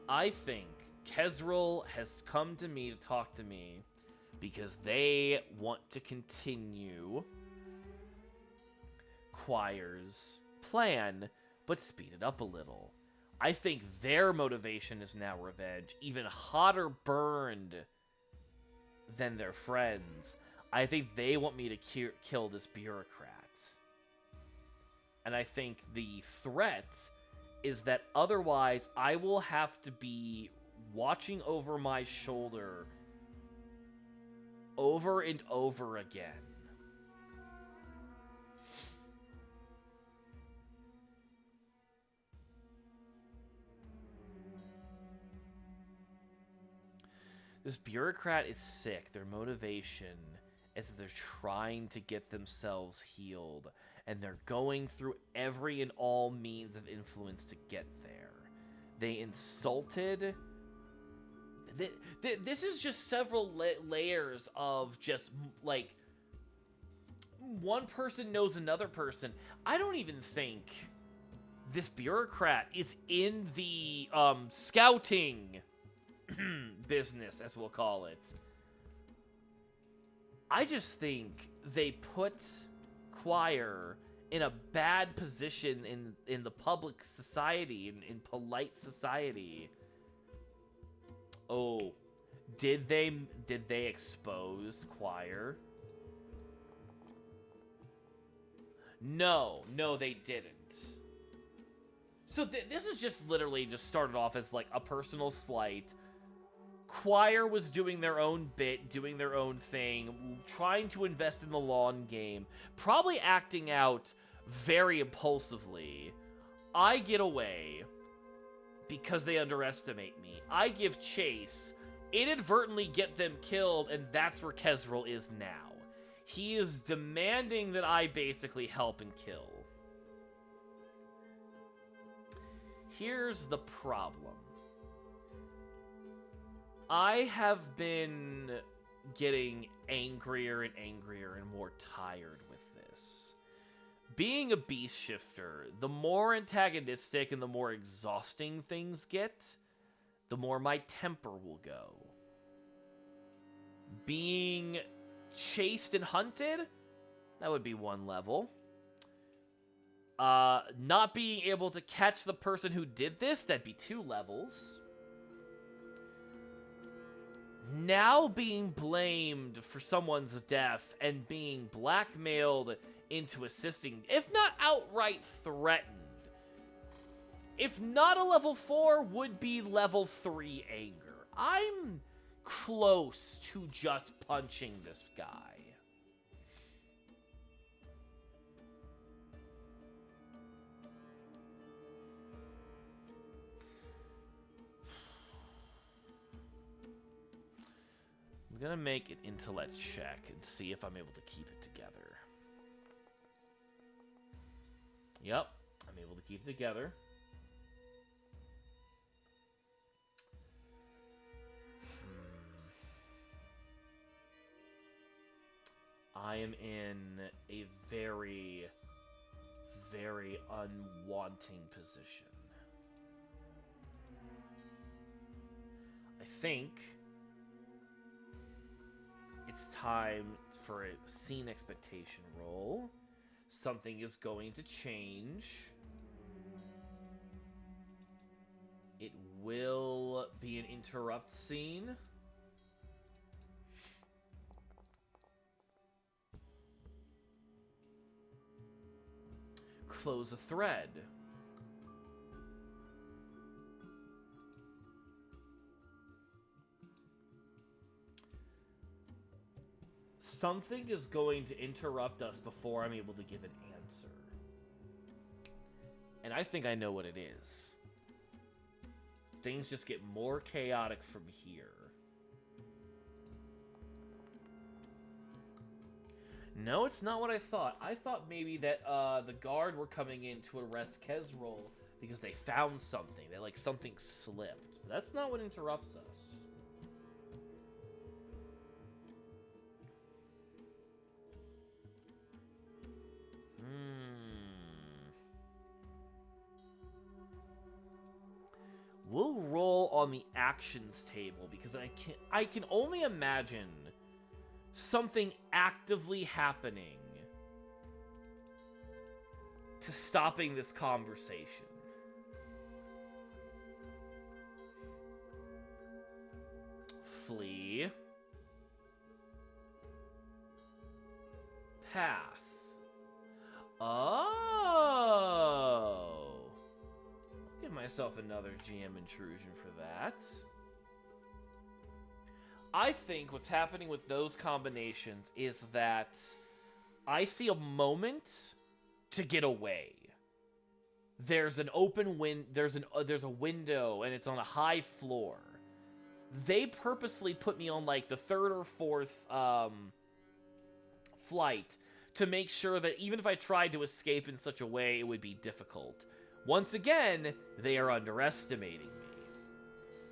I think Kesril has come to me to talk to me because they want to continue Choir's plan, but speed it up a little. I think their motivation is now revenge, even hotter burned than their friends. I think they want me to kill this bureaucrat. And I think the threat is that otherwise I will have to be watching over my shoulder over and over again. This bureaucrat is sick. Their motivation is that they're trying to get themselves healed, and they're going through every and all means of influence to get there. They insulted... This is just several layers of just, like, one person knows another person. I don't even think this bureaucrat is in the scouting business, as we'll call it. I just think they put Choir in a bad position in the public society, in polite society. Oh, did they expose Choir? No, they didn't. So this is just literally just started off as like a personal slight. Choir was doing their own bit, doing their own thing, trying to invest in the long game, probably acting out very impulsively. I get away because they underestimate me. I give chase, inadvertently get them killed, and that's where Kesril is now. He is demanding that I basically help and kill. Here's the problem. I have been getting angrier and angrier and more tired with this. Being a beast shifter, the more antagonistic and the more exhausting things get, the more my temper will go. Being chased and hunted, that would be one level. Not being able to catch the person who did this, that'd be 2 levels. Now being blamed for someone's death and being blackmailed into assisting, if not outright threatened. If not a level 4, would be level 3 anger. I'm close to just punching this guy. I'm gonna make an intellect check and see if I'm able to keep it together. Yep, I'm able to keep it together. I am in a very, very unwanting position. I think it's time for a scene expectation roll. Something is going to change. It will be an interrupt scene. Close a thread. Something is going to interrupt us before I'm able to give an answer. And I think I know what it is. Things just get more chaotic from here. No, it's not what I thought. I thought maybe that the guard were coming in to arrest Kesrol because they found something. They like something slipped. But that's not what interrupts us. We'll roll on the actions table because I can only imagine something actively happening to stopping this conversation. Flee. Path. Oh. Give myself another GM intrusion for that. I think what's happening with those combinations is that I see a moment to get away. There's an open there's a window and it's on a high floor. They purposefully put me on like the third or fourth flight to make sure that even if I tried to escape in such a way, it would be difficult. Once again, they are underestimating me.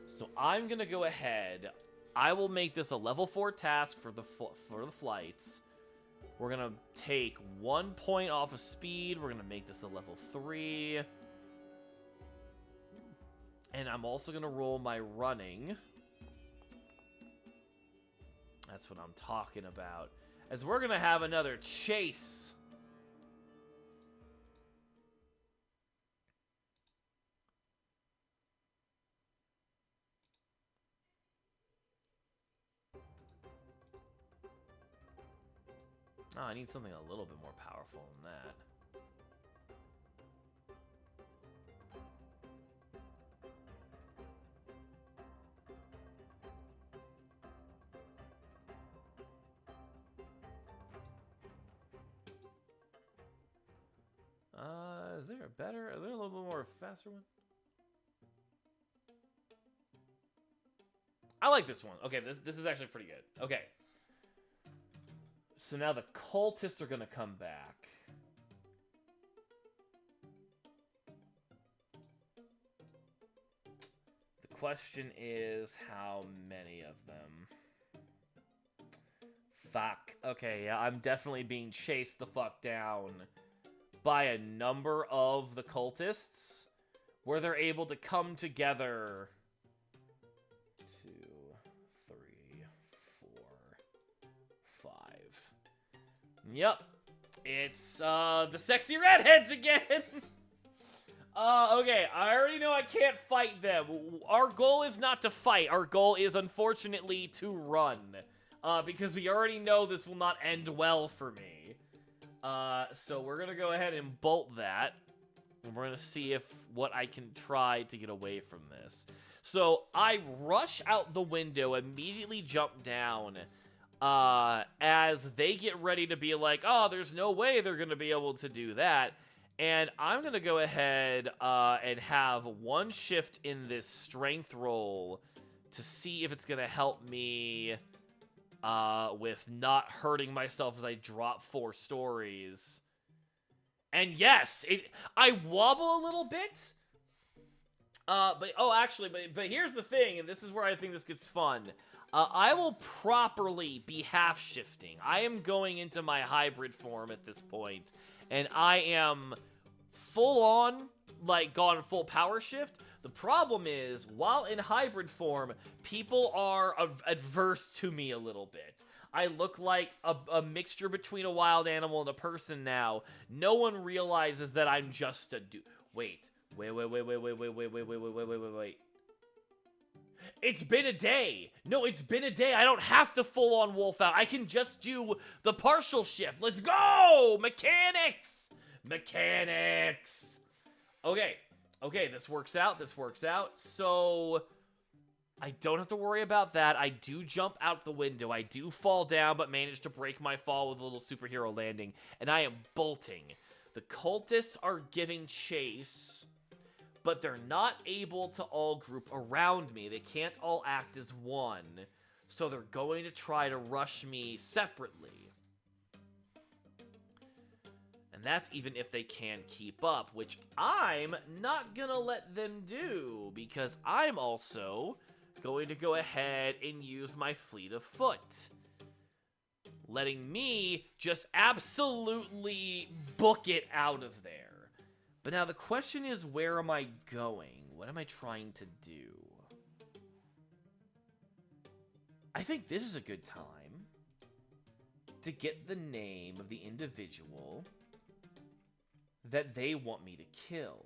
So I'm going to go ahead. I will make this a level 4 task for the flights. We're going to take 1 point off of speed. We're going to make this a level 3. And I'm also going to roll my running. That's what I'm talking about. As we're going to have another chase. Oh, I need something a little bit more powerful than that. Is there a little bit more faster one? I like this one. Okay, this is actually pretty good. Okay. So now the cultists are going to come back. The question is, how many of them? Fuck. Okay, yeah, I'm definitely being chased the fuck down by a number of the cultists where they're able to come together. 2, 3, 4, 5. Yep. It's the sexy redheads again. Okay, I already know I can't fight them. Our goal is not to fight. Our goal is, unfortunately, to run. Because we already know this will not end well for me. So we're gonna go ahead and bolt that. And we're gonna see what I can try to get away from this. So I rush out the window, immediately jump down. As they get ready to be like, oh, there's no way they're gonna be able to do that. And I'm gonna go ahead and have 1 shift in this strength roll to see if it's gonna help me with not hurting myself as I drop 4 stories. And yes, I wobble a little bit. But here's the thing, and this is where I think this gets fun. I will properly be half shifting. I am going into my hybrid form at this point, and I am full on, like, gone full power shift. The problem is, while in hybrid form, people are adverse to me a little bit. I look like a mixture between a wild animal and a person now. No one realizes that I'm just a dude. Wait. It's been a day. No, it's been a day. I don't have to full on wolf out. I can just do the partial shift. Let's go! Mechanics! Okay, this works out. So I don't have to worry about that. I do jump out the window. I do fall down, but manage to break my fall with a little superhero landing. And I am bolting. The cultists are giving chase, but they're not able to all group around me. They can't all act as one. So they're going to try to rush me separately. And that's even if they can keep up, which I'm not gonna let them do, because I'm also going to go ahead and use my fleet of foot, letting me just absolutely book it out of there. But now the question is, where am I going? What am I trying to do? I think this is a good time to get the name of the individual that they want me to kill.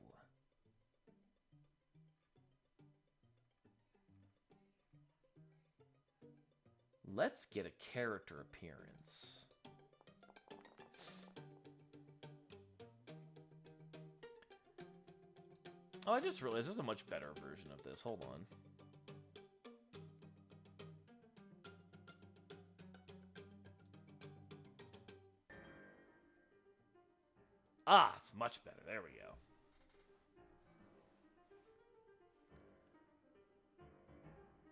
Let's get a character appearance. Oh, I just realized there's a much better version of this. Hold on. Ah, it's much better. There we go.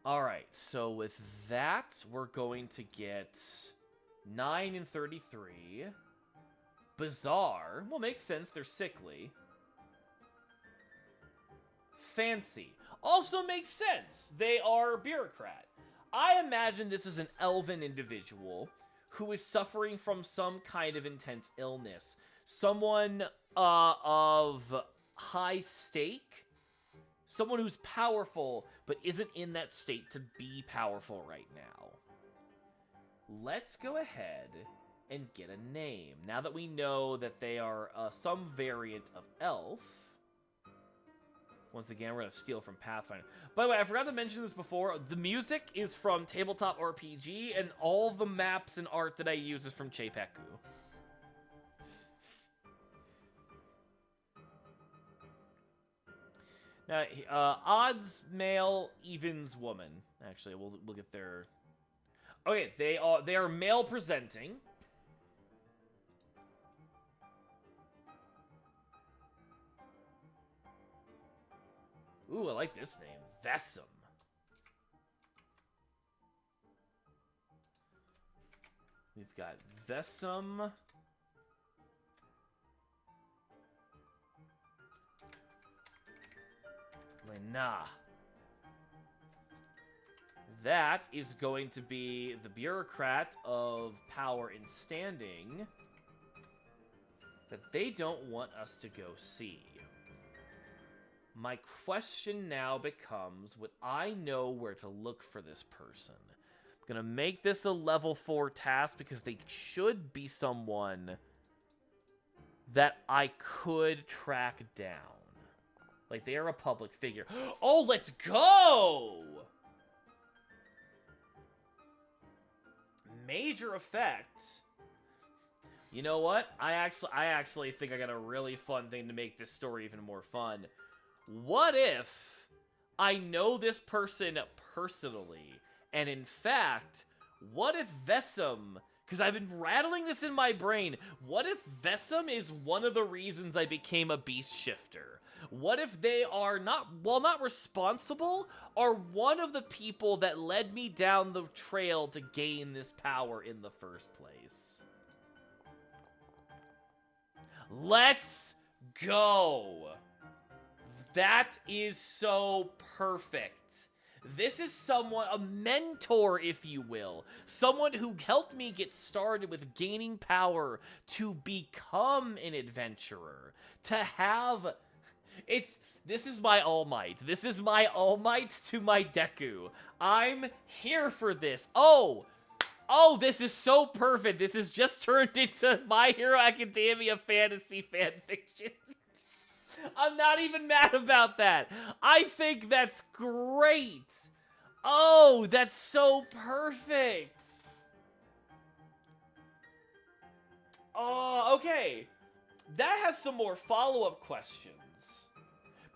Alright, so with that, we're going to get 9 and 33. Bizarre. Well, makes sense. They're sickly. Fancy. Also makes sense. They are bureaucrat. I imagine this is an elven individual who is suffering from some kind of intense illness. Someone of high stake. Someone who's powerful, but isn't in that state to be powerful right now. Let's go ahead and get a name. Now that we know that they are some variant of elf. Once again, we're going to steal from Pathfinder. By the way, I forgot to mention this before. The music is from Tabletop RPG, and all the maps and art that I use is from Cheipeku. Now, odds male, evens woman. Actually, we'll get their. Okay, they are male presenting. Ooh, I like this name, Vesum. We've got Vesum. Nah. That is going to be the bureaucrat of power and standing that they don't want us to go see. My question now becomes, would I know where to look for this person? I'm going to make this a level 4 task because they should be someone that I could track down. Like, they are a public figure. Oh, let's go! Major effect. You know what? I actually think I got a really fun thing to make this story even more fun. What if I know this person personally? And in fact, what if Vesum... Because I've been rattling this in my brain. What if Vesum is one of the reasons I became a beast shifter? What if they are not responsible, are one of the people that led me down the trail to gain this power in the first place? Let's go! That is so perfect. This is someone, a mentor, if you will. Someone who helped me get started with gaining power to become an adventurer. To have... This is my All Might. This is my All Might to my Deku. I'm here for this. Oh, this is so perfect. This has just turned into My Hero Academia fantasy fanfiction. I'm not even mad about that. I think that's great. Oh, that's so perfect. Oh, okay. That has some more follow-up questions.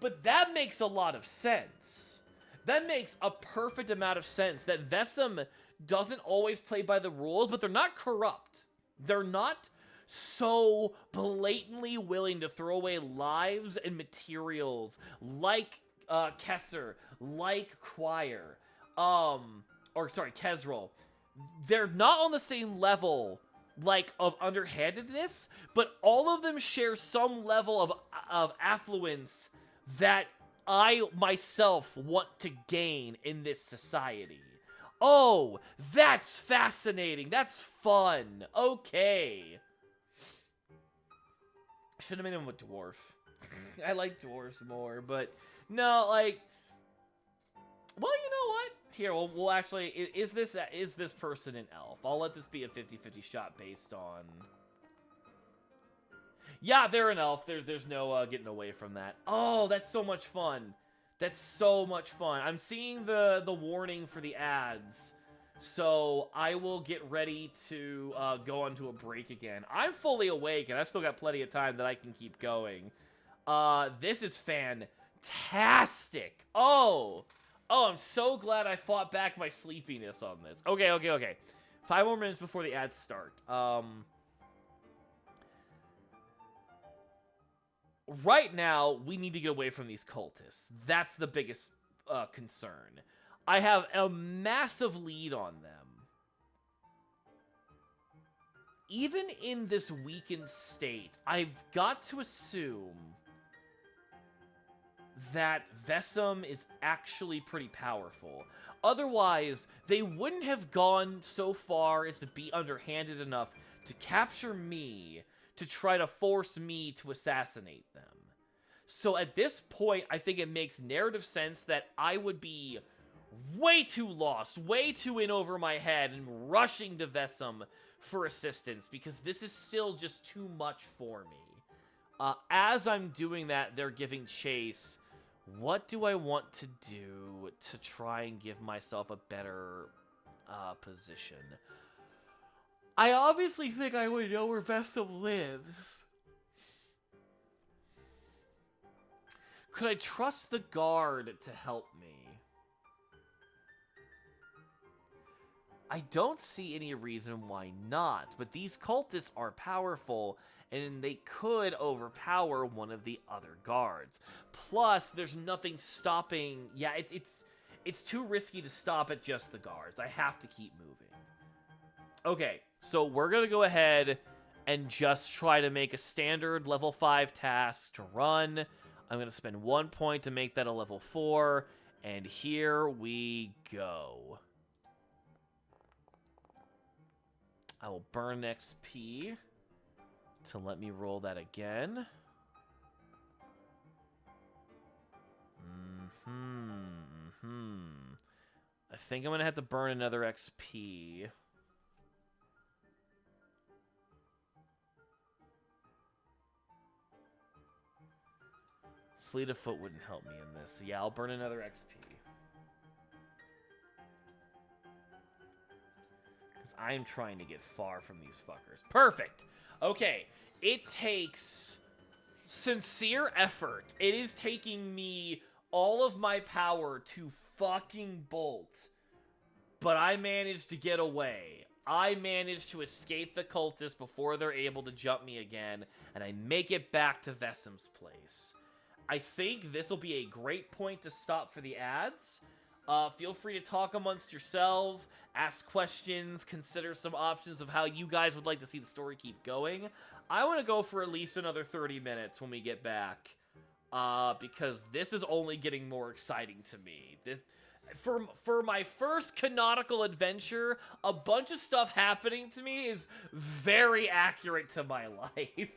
But that makes a lot of sense. That makes a perfect amount of sense that Vesum doesn't always play by the rules, but they're not corrupt. They're not so blatantly willing to throw away lives and materials like Kesser, like Kesrel. They're not on the same level like, of underhandedness, but all of them share some level of affluence that I myself want to gain in this society. Oh, that's fascinating. That's fun. Okay. Should have made him a dwarf. I like dwarves more, but no, like, well, you know what? Here, we'll actually, is this person an elf? I'll let this be a 50-50 shot based on. Yeah, they're an elf. There's no getting away from that. Oh, that's so much fun. That's so much fun. I'm seeing the warning for the ads, so I will get ready to go onto a break again. I'm fully awake, and I've still got plenty of time that I can keep going. This is fantastic. Oh, I'm so glad I fought back my sleepiness on this. Okay. 5 more minutes before the ads start. Right now, we need to get away from these cultists. That's the biggest concern. I have a massive lead on them. Even in this weakened state, I've got to assume that Vesum is actually pretty powerful. Otherwise, they wouldn't have gone so far as to be underhanded enough to capture me to try to force me to assassinate them. So at this point, I think it makes narrative sense that I would be way too lost, way too in over my head, and rushing to Vesum for assistance, because this is still just too much for me. As I'm doing that, they're giving chase. What do I want to do to try and give myself a better position? I obviously think I would know where Vesum lives. Could I trust the guard to help me? I don't see any reason why not, but these cultists are powerful, and they could overpower one of the other guards. Plus, there's nothing stopping. Yeah, it's too risky to stop at just the guards. I have to keep moving. Okay, so we're gonna go ahead and just try to make a standard level 5 task to run. I'm gonna spend 1 point to make that a level 4, and here we go. I will burn XP to let me roll that again. I think I'm gonna have to burn another XP. Fleet of Foot wouldn't help me in this. So yeah, I'll burn another XP. Because I'm trying to get far from these fuckers. Perfect! Okay, it takes sincere effort. It is taking me all of my power to fucking bolt. But I managed to get away. I managed to escape the cultists before they're able to jump me again, and I make it back to Vesum's place. I think this will be a great point to stop for the ads. Feel free to talk amongst yourselves, ask questions, consider some options of how you guys would like to see the story keep going. I want to go for at least another 30 minutes when we get back, because this is only getting more exciting to me. For my first canonical adventure, a bunch of stuff happening to me is very accurate to my life.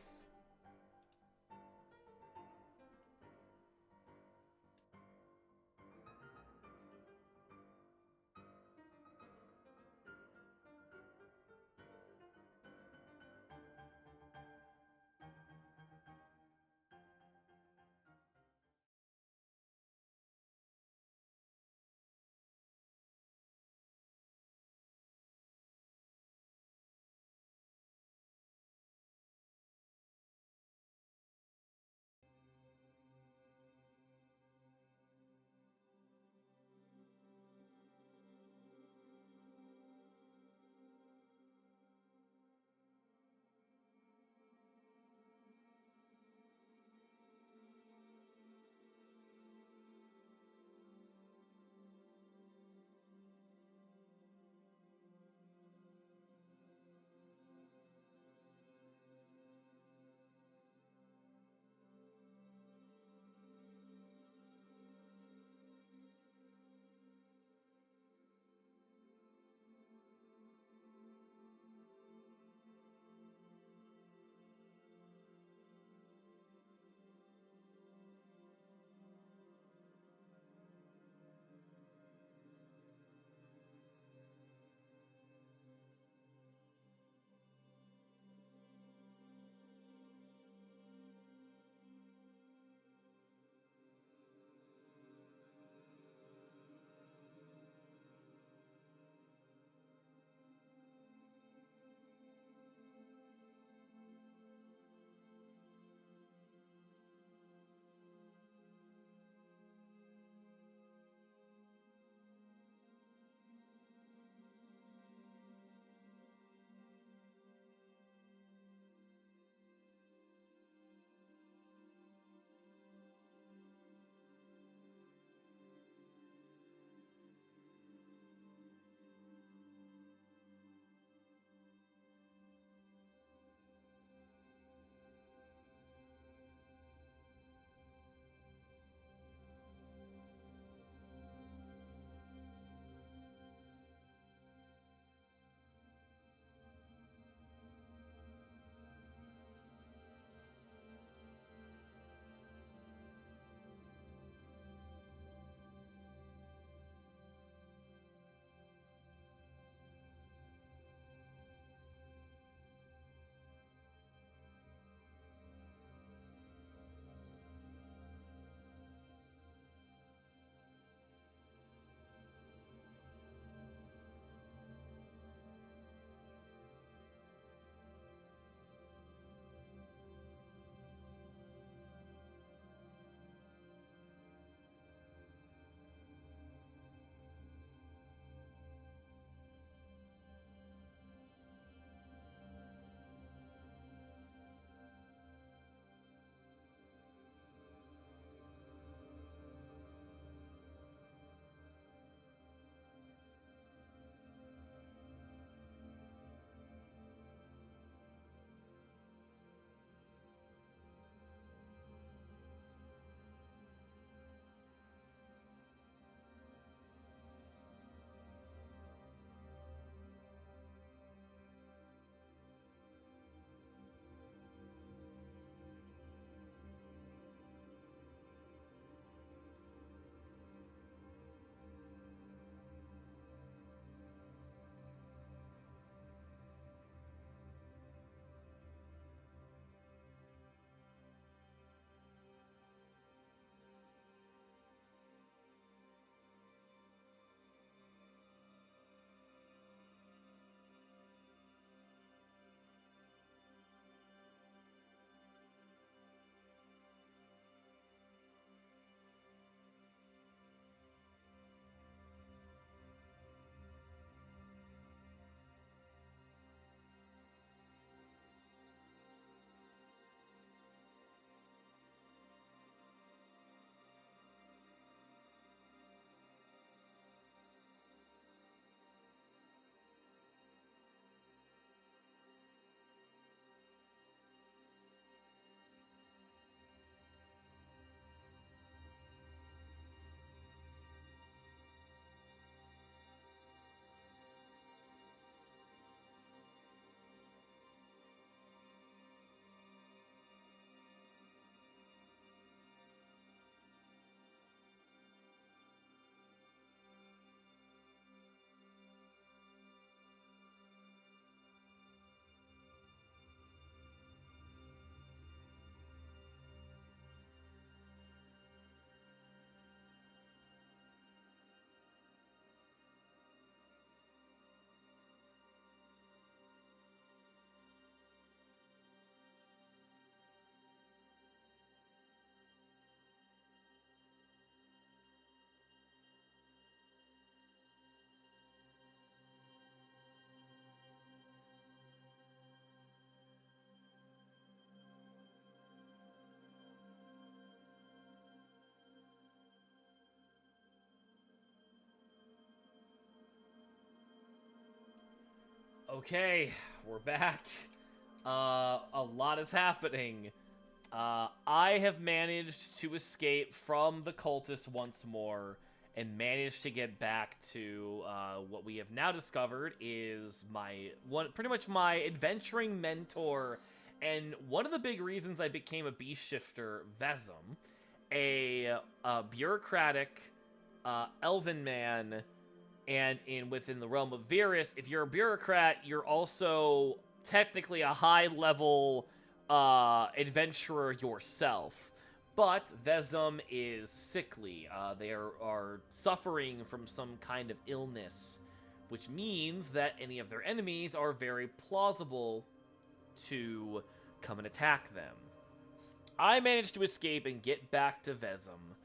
Okay, we're back. A lot is happening. I have managed to escape from the cultists once more and managed to get back to what we have now discovered is pretty much my adventuring mentor, and one of the big reasons I became a beast shifter, Vesum, a bureaucratic elven man. And within the realm of Virus, if you're a bureaucrat, you're also technically a high-level adventurer yourself. But Vesum is sickly. They are suffering from some kind of illness, which means that any of their enemies are very plausible to come and attack them. I managed to escape and get back to Vesum.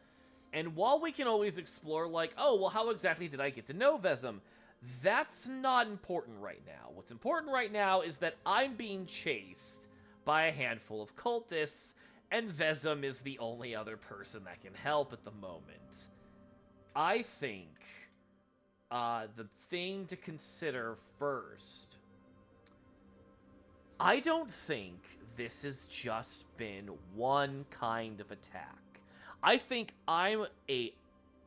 And while we can always explore, like, oh, well, how exactly did I get to know Vesum? That's not important right now. What's important right now is that I'm being chased by a handful of cultists, and Vesum is the only other person that can help at the moment. I think the thing to consider first, I don't think this has just been one kind of attack. I think I'm a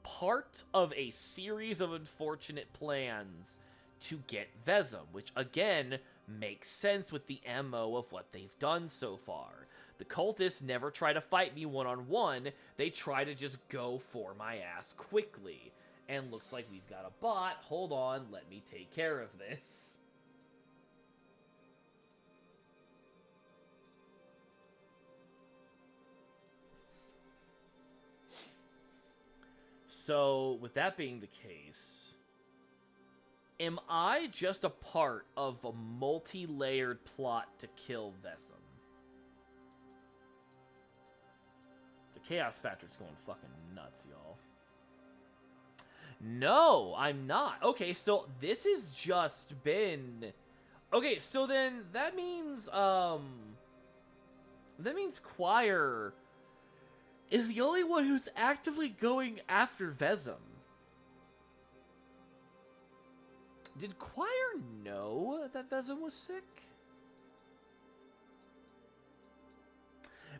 part of a series of unfortunate plans to get Vesum, which again makes sense with the MO of what they've done so far. The cultists never try to fight me one-on-one, they try to just go for my ass quickly. And looks like we've got a bot. Hold on, let me take care of this. So, with that being the case, am I just a part of a multi-layered plot to kill Vesum? The chaos factor's going fucking nuts, y'all. No, I'm not. Okay, so this has just been... Okay, so then that means Choir is the only one who's actively going after Vesum. Did Choir know that Vesum was sick?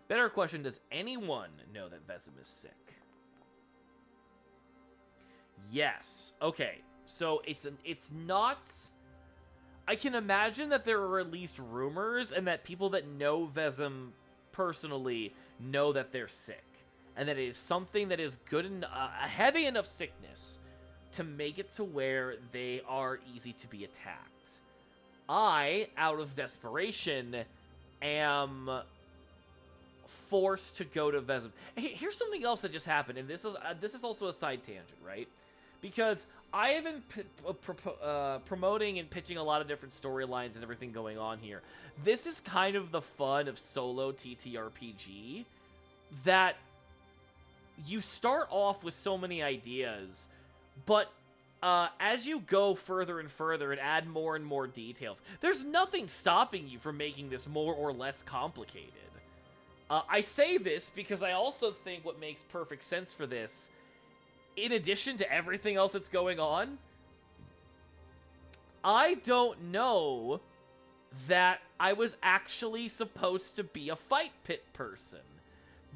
Better question, does anyone know that Vesum is sick? Yes. Okay, so it's not... I can imagine that there are at least rumors and that people that know Vesum personally know that they're sick. And that it is something that is good and a heavy enough sickness to make it to where they are easy to be attacked. I, out of desperation, am forced to go to Vesum. Here's something else that just happened, and this is also a side tangent, right? Because I have been promoting and pitching a lot of different storylines and everything going on here. This is kind of the fun of solo TTRPG, that you start off with so many ideas, but as you go further and further and add more and more details, there's nothing stopping you from making this more or less complicated. I say this because I also think what makes perfect sense for this, in addition to everything else that's going on, I don't know that I was actually supposed to be a fight pit person.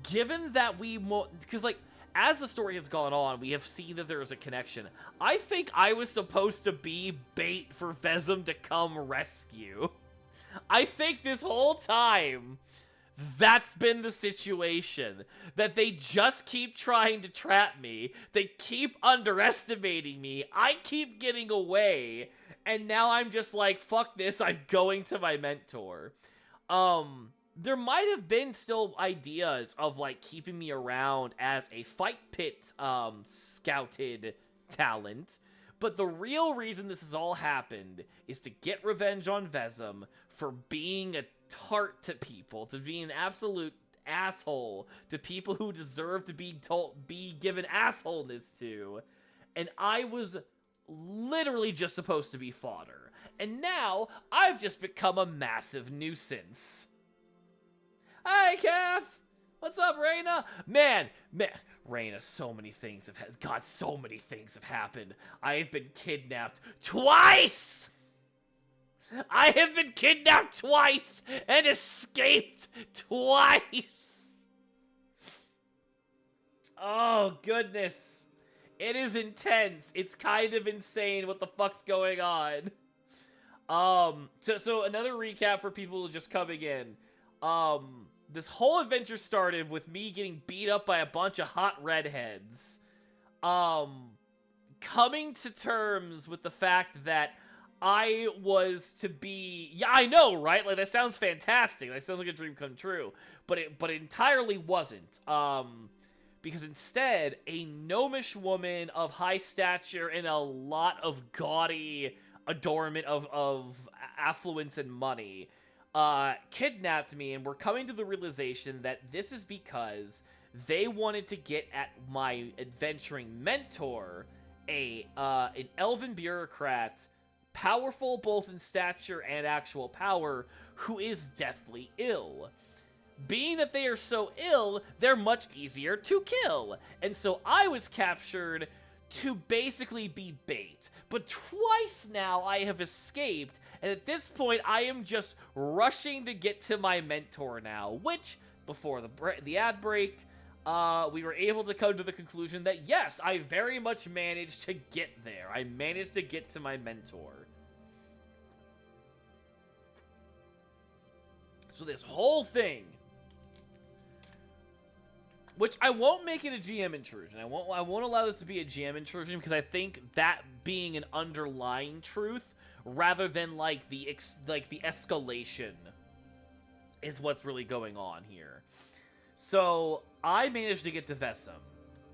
Given that because, like, as the story has gone on, we have seen that there is a connection. I think I was supposed to be bait for Vesum to come rescue. I think this whole time, that's been the situation. That they just keep trying to trap me. They keep underestimating me. I keep getting away. And now I'm just like, fuck this, I'm going to my mentor. There might have been still ideas of, like, keeping me around as a fight pit, scouted talent. But the real reason this has all happened is to get revenge on Vesum for being a tart to people, to be an absolute asshole to people who deserve to be given assholeness to. And I was literally just supposed to be fodder. And now, I've just become a massive nuisance. Hi, Kath! What's up, Raina? Man, Raina, so many things have happened. I have been kidnapped twice! I have been kidnapped twice and escaped twice. Oh, goodness. It is intense. It's kind of insane what the fuck's going on. So another recap for people just coming in. This whole adventure started with me getting beat up by a bunch of hot redheads. Coming to terms with the fact that I was to be... Yeah, I know, right? Like, that sounds fantastic. That sounds like a dream come true. But it entirely wasn't. Because instead, a gnomish woman of high stature and a lot of gaudy adornment of affluence and money kidnapped me, and were coming to the realization that this is because they wanted to get at my adventuring mentor, an elven bureaucrat, powerful both in stature and actual power, who is deathly ill. Being that they are so ill, they're much easier to kill. And so I was captured to basically be bait. But twice now I have escaped, and at this point I am just rushing to get to my mentor now, which, before the ad break, we were able to come to the conclusion that yes, I very much managed to get there. I managed to get to my mentor. So this whole thing, which I won't make it a GM intrusion. I won't allow this to be a GM intrusion because I think that being an underlying truth rather than like the escalation is what's really going on here. So I managed to get to Vesum,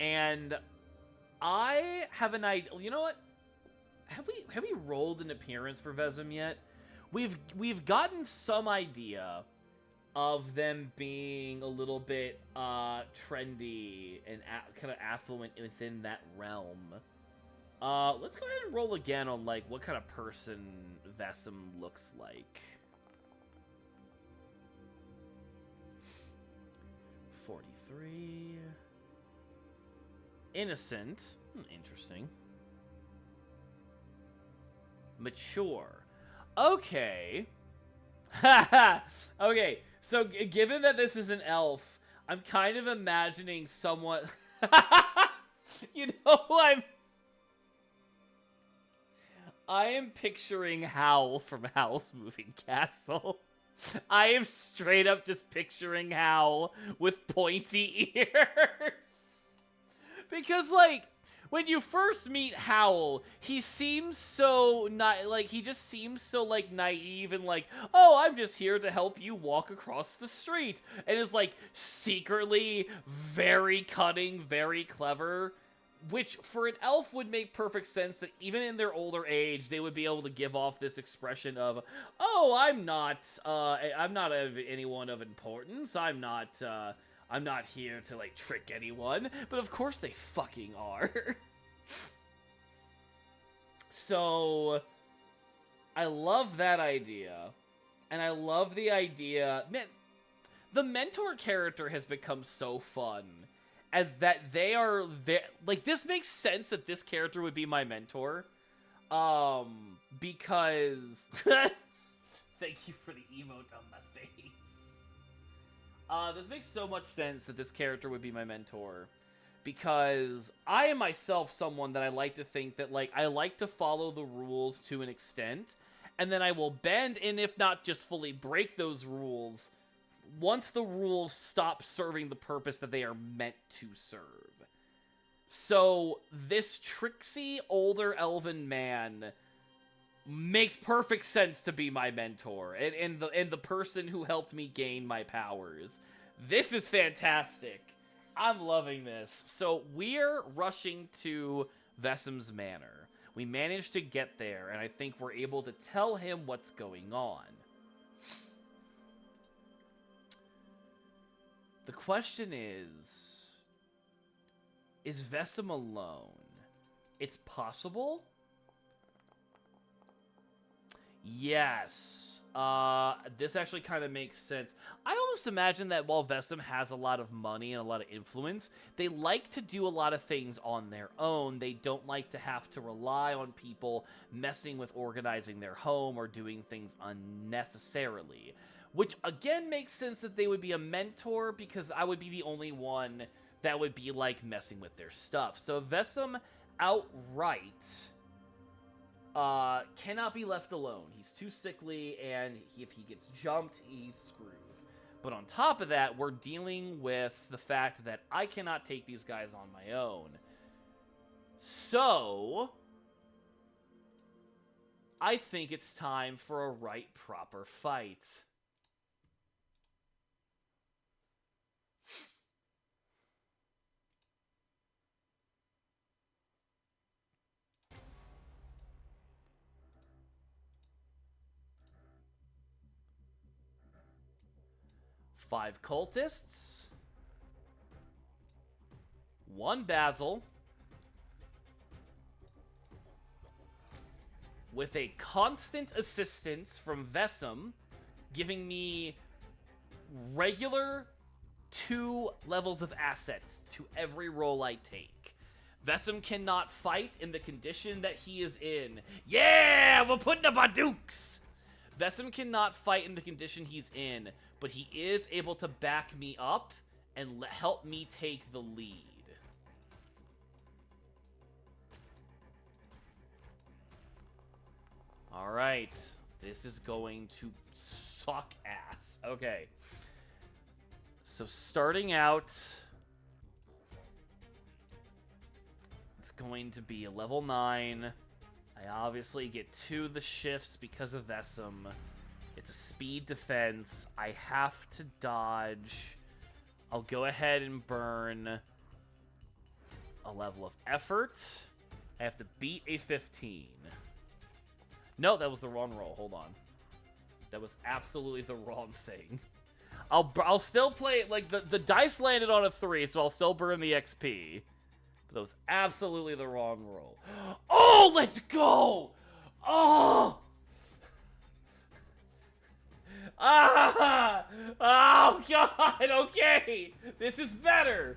and I have an idea. You know what? Have we rolled an appearance for Vesum yet? We've gotten some idea of them being a little bit trendy and kind of affluent within that realm. Let's go ahead and roll again on like what kind of person Vesum looks like. 43. Innocent. Interesting. Mature. Okay. Okay, so given that this is an elf, I'm kind of imagining somewhat... You know, I am picturing Howl from Howl's Moving Castle. I am straight up just picturing Howl with pointy ears. Because, like, when you first meet Howl, he seems so he just seems so like naive and like, oh, I'm just here to help you walk across the street, and is like secretly very cunning, very clever, which for an elf would make perfect sense that even in their older age they would be able to give off this expression of, oh, I'm not of anyone of importance. I'm not here to, like, trick anyone. But of course they fucking are. So, I love that idea. And I love the idea... Man, the mentor character has become so fun. As that they are... Like, this makes sense that this character would be my mentor. Because... Thank you for the emote on my face. This makes so much sense that this character would be my mentor, because I am myself someone that I like to think that, like, I like to follow the rules to an extent, and then I will bend and, if not just fully break those rules, once the rules stop serving the purpose that they are meant to serve. So, this tricksy, older elven man makes perfect sense to be my mentor and the person who helped me gain my powers. This is fantastic. I'm loving this. So we're rushing to Vesum's Manor. We managed to get there, and I think we're able to tell him what's going on. The question is Vesum alone? It's possible? Yes. This actually kind of makes sense. I almost imagine that while Vesum has a lot of money and a lot of influence, they like to do a lot of things on their own. They don't like to have to rely on people messing with organizing their home or doing things unnecessarily. Which, again, makes sense that they would be a mentor, because I would be the only one that would be, like, messing with their stuff. So Vesum outright cannot be left alone. He's too sickly, and if he gets jumped, he's screwed. But on top of that, we're dealing with the fact that I cannot take these guys on my own. So I think it's time for a right proper fight. Five cultists, one Basil, with a constant assistance from Vesum, giving me regular 2 levels of assets to every roll I take. Vesum cannot fight in the condition that he is in. Yeah, we're putting up our dukes! Vesum cannot fight in the condition he's in, but he is able to back me up and help me take the lead. Alright, this is going to suck ass. Okay. So starting out, it's going to be a level 9. I obviously get 2 of the shifts because of Vesum. It's a speed defense. I have to dodge. I'll go ahead and burn a level of effort. I have to beat a 15. No, that was the wrong roll. Hold on. That was absolutely the wrong thing. I'll still play it, like, the dice landed on a 3, so I'll still burn the XP. But that was absolutely the wrong roll. Oh, let's go! Oh! Ah! Oh, God! Okay! This is better!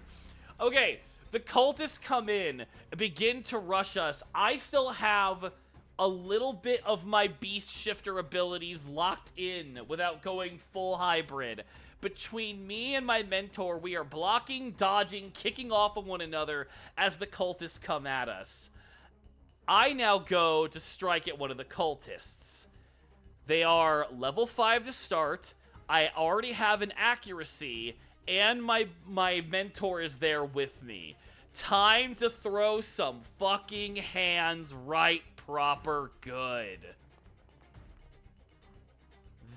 Okay, the cultists come in, begin to rush us. I still have a little bit of my beast shifter abilities locked in without going full hybrid. Between me and my mentor, we are blocking, dodging, kicking off of one another as the cultists come at us. I now go to strike at one of the cultists. They are level 5 to start. I already have an accuracy, and my mentor is there with me. Time to throw some fucking hands right proper good.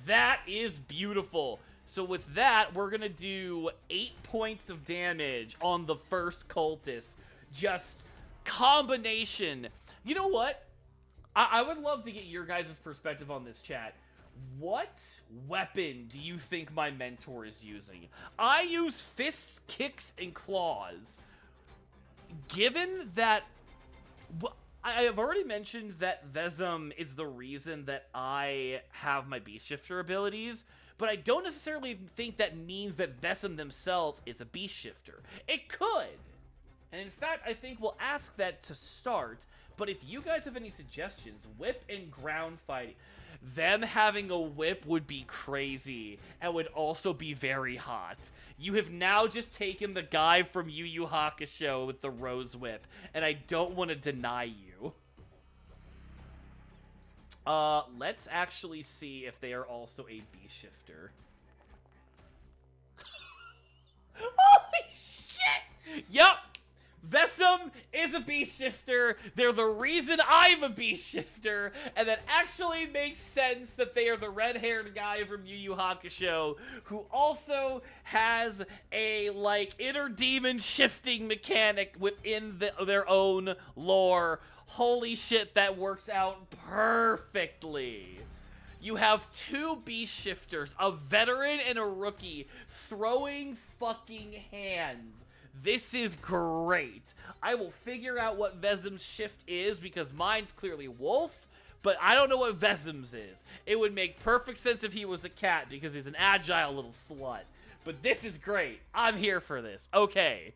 That is beautiful. So with that, we're gonna do 8 points of damage on the first cultist. Just combination. You know what? I would love to get your guys' perspective on this, chat. What weapon do you think my mentor is using? I use fists, kicks, and claws. Given that... I have already mentioned that Vesum is the reason that I have my Beast Shifter abilities, but I don't necessarily think that means that Vesum themselves is a Beast Shifter. It could! And in fact, I think we'll ask that to start, but if you guys have any suggestions, whip and ground fighting, them having a whip would be crazy, and would also be very hot. You have now just taken the guy from Yu Yu Hakusho with the rose whip, and I don't want to deny you. Let's actually see if they are also a Beast Shifter. Holy shit! Yup! Vesum is a Beast Shifter. They're the reason I'm a Beast Shifter, and that actually makes sense that they are the red-haired guy from Yu Yu Hakusho who also has a, like, inner demon shifting mechanic within their own lore. Holy shit, that works out perfectly. You have 2 Beast Shifters, a veteran and a rookie, throwing fucking hands. This is great. I will figure out what Vesum's shift is, because mine's clearly Wolf, but I don't know what Vesem's is. It would make perfect sense if he was a cat because he's an agile little slut. But this is great. I'm here for this. Okay.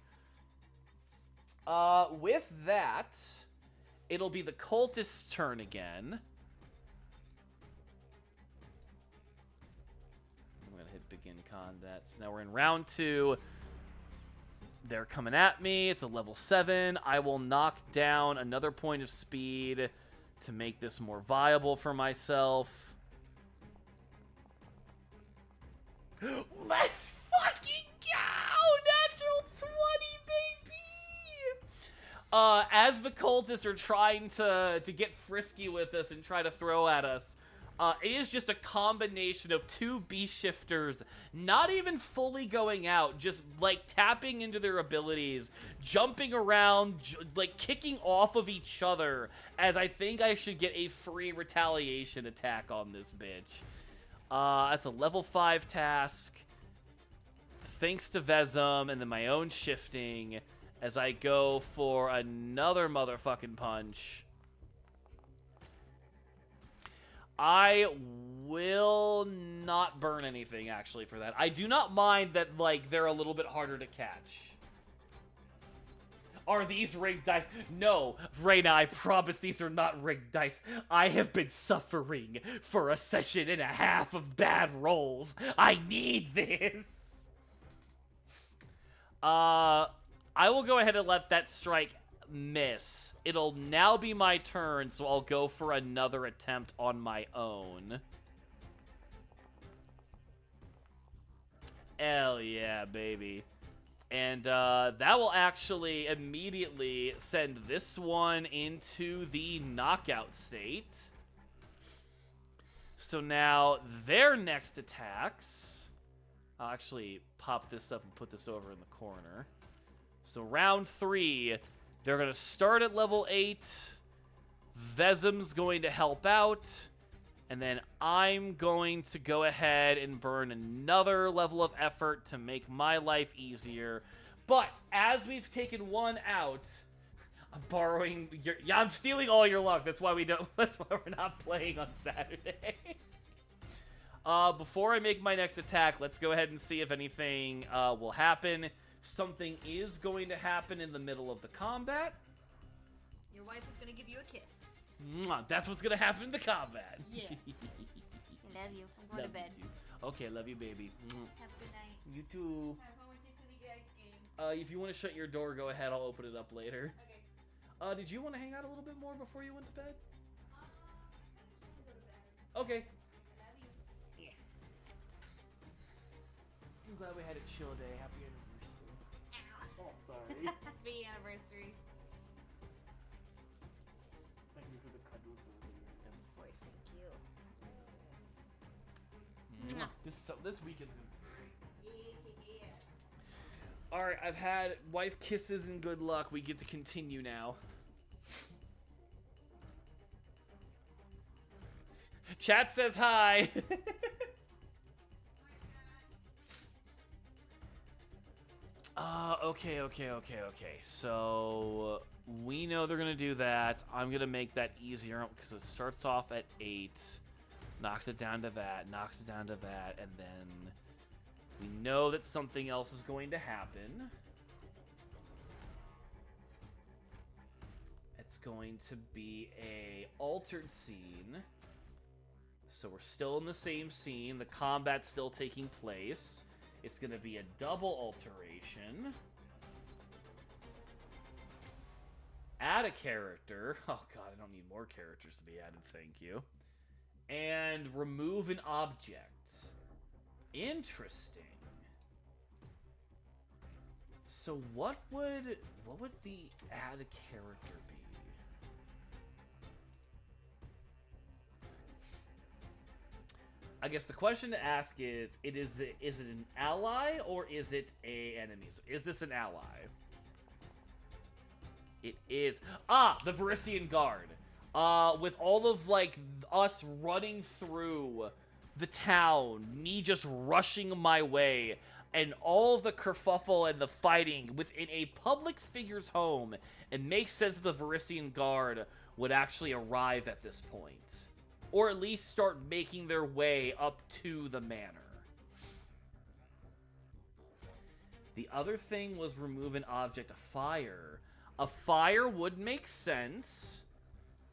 With that, it'll be the cultist's turn again. I'm gonna hit begin combat. So now we're in round 2. They're coming at me. It's a level 7. I will knock down another point of speed to make this more viable for myself. Let's fucking go! Natural 20, baby! As the cultists are trying to get frisky with us and try to throw at us, it is just a combination of 2 beast shifters, not even fully going out, just, like, tapping into their abilities, jumping around, like, kicking off of each other, as I think I should get a free retaliation attack on this bitch. That's a level 5 task, thanks to Vesem, and then my own shifting, as I go for another motherfucking punch. I will not burn anything, actually, for that. I do not mind that, like, they're a little bit harder to catch. Are these rigged dice? No, Reyna, I promise these are not rigged dice. I have been suffering for a session and a half of bad rolls. I need this. I will go ahead and let that strike miss. It'll now be my turn, so I'll go for another attempt on my own. Hell yeah, baby. And that will actually immediately send this one into the knockout state. So now their next attacks... I'll actually pop this up and put this over in the corner. So round 3... They're going to start at level 8. Vesem's going to help out. And then I'm going to go ahead and burn another level of effort to make my life easier. But as we've taken one out, I'm borrowing your... Yeah, I'm stealing all your luck. That's why we don't... That's why we're not playing on Saturday. Before I make my next attack, let's go ahead and see if anything will happen. Something is going to happen in the middle of the combat. Your wife is going to give you a kiss. Mwah, that's what's going to happen in the combat. Yeah. I love you. I'm going to bed. Okay, love you, baby. Have a good night. You too. Have fun with your silly guys game. If you want to shut your door, go ahead. I'll open it up later. Okay. Did you want to hang out a little bit more before you went to bed? Go to bed. Okay. I love you. Yeah. I'm glad we had a chill day. Happy anniversary. Oh, sorry. Happy anniversary. Thank you for the cuddles earlier. Of course, thank you. This weekend's gonna be great. Yeah. Alright, I've had wife kisses and good luck. We get to continue now. Chat says hi. Okay. So, we know they're going to do that. I'm going to make that easier because it starts off at 8, knocks it down to that, knocks it down to that, and then we know that something else is going to happen. It's going to be a altered scene. So we're still in the same scene. The combat's still taking place. It's going to be a double alteration. Add a character. Oh god, I don't need more characters to be added, thank you. And remove an object. Interesting. So what would the add a character be? I guess the question to ask is it an ally or is it a enemy? So is this an ally? It is. Ah, the Varisian Guard. With all of, like, us running through the town, me just rushing my way, and all of the kerfuffle and the fighting within a public figure's home, it makes sense that the Varisian Guard would actually arrive at this point. Or at least start making their way up to the manor. The other thing was remove an object of fire. A fire would make sense.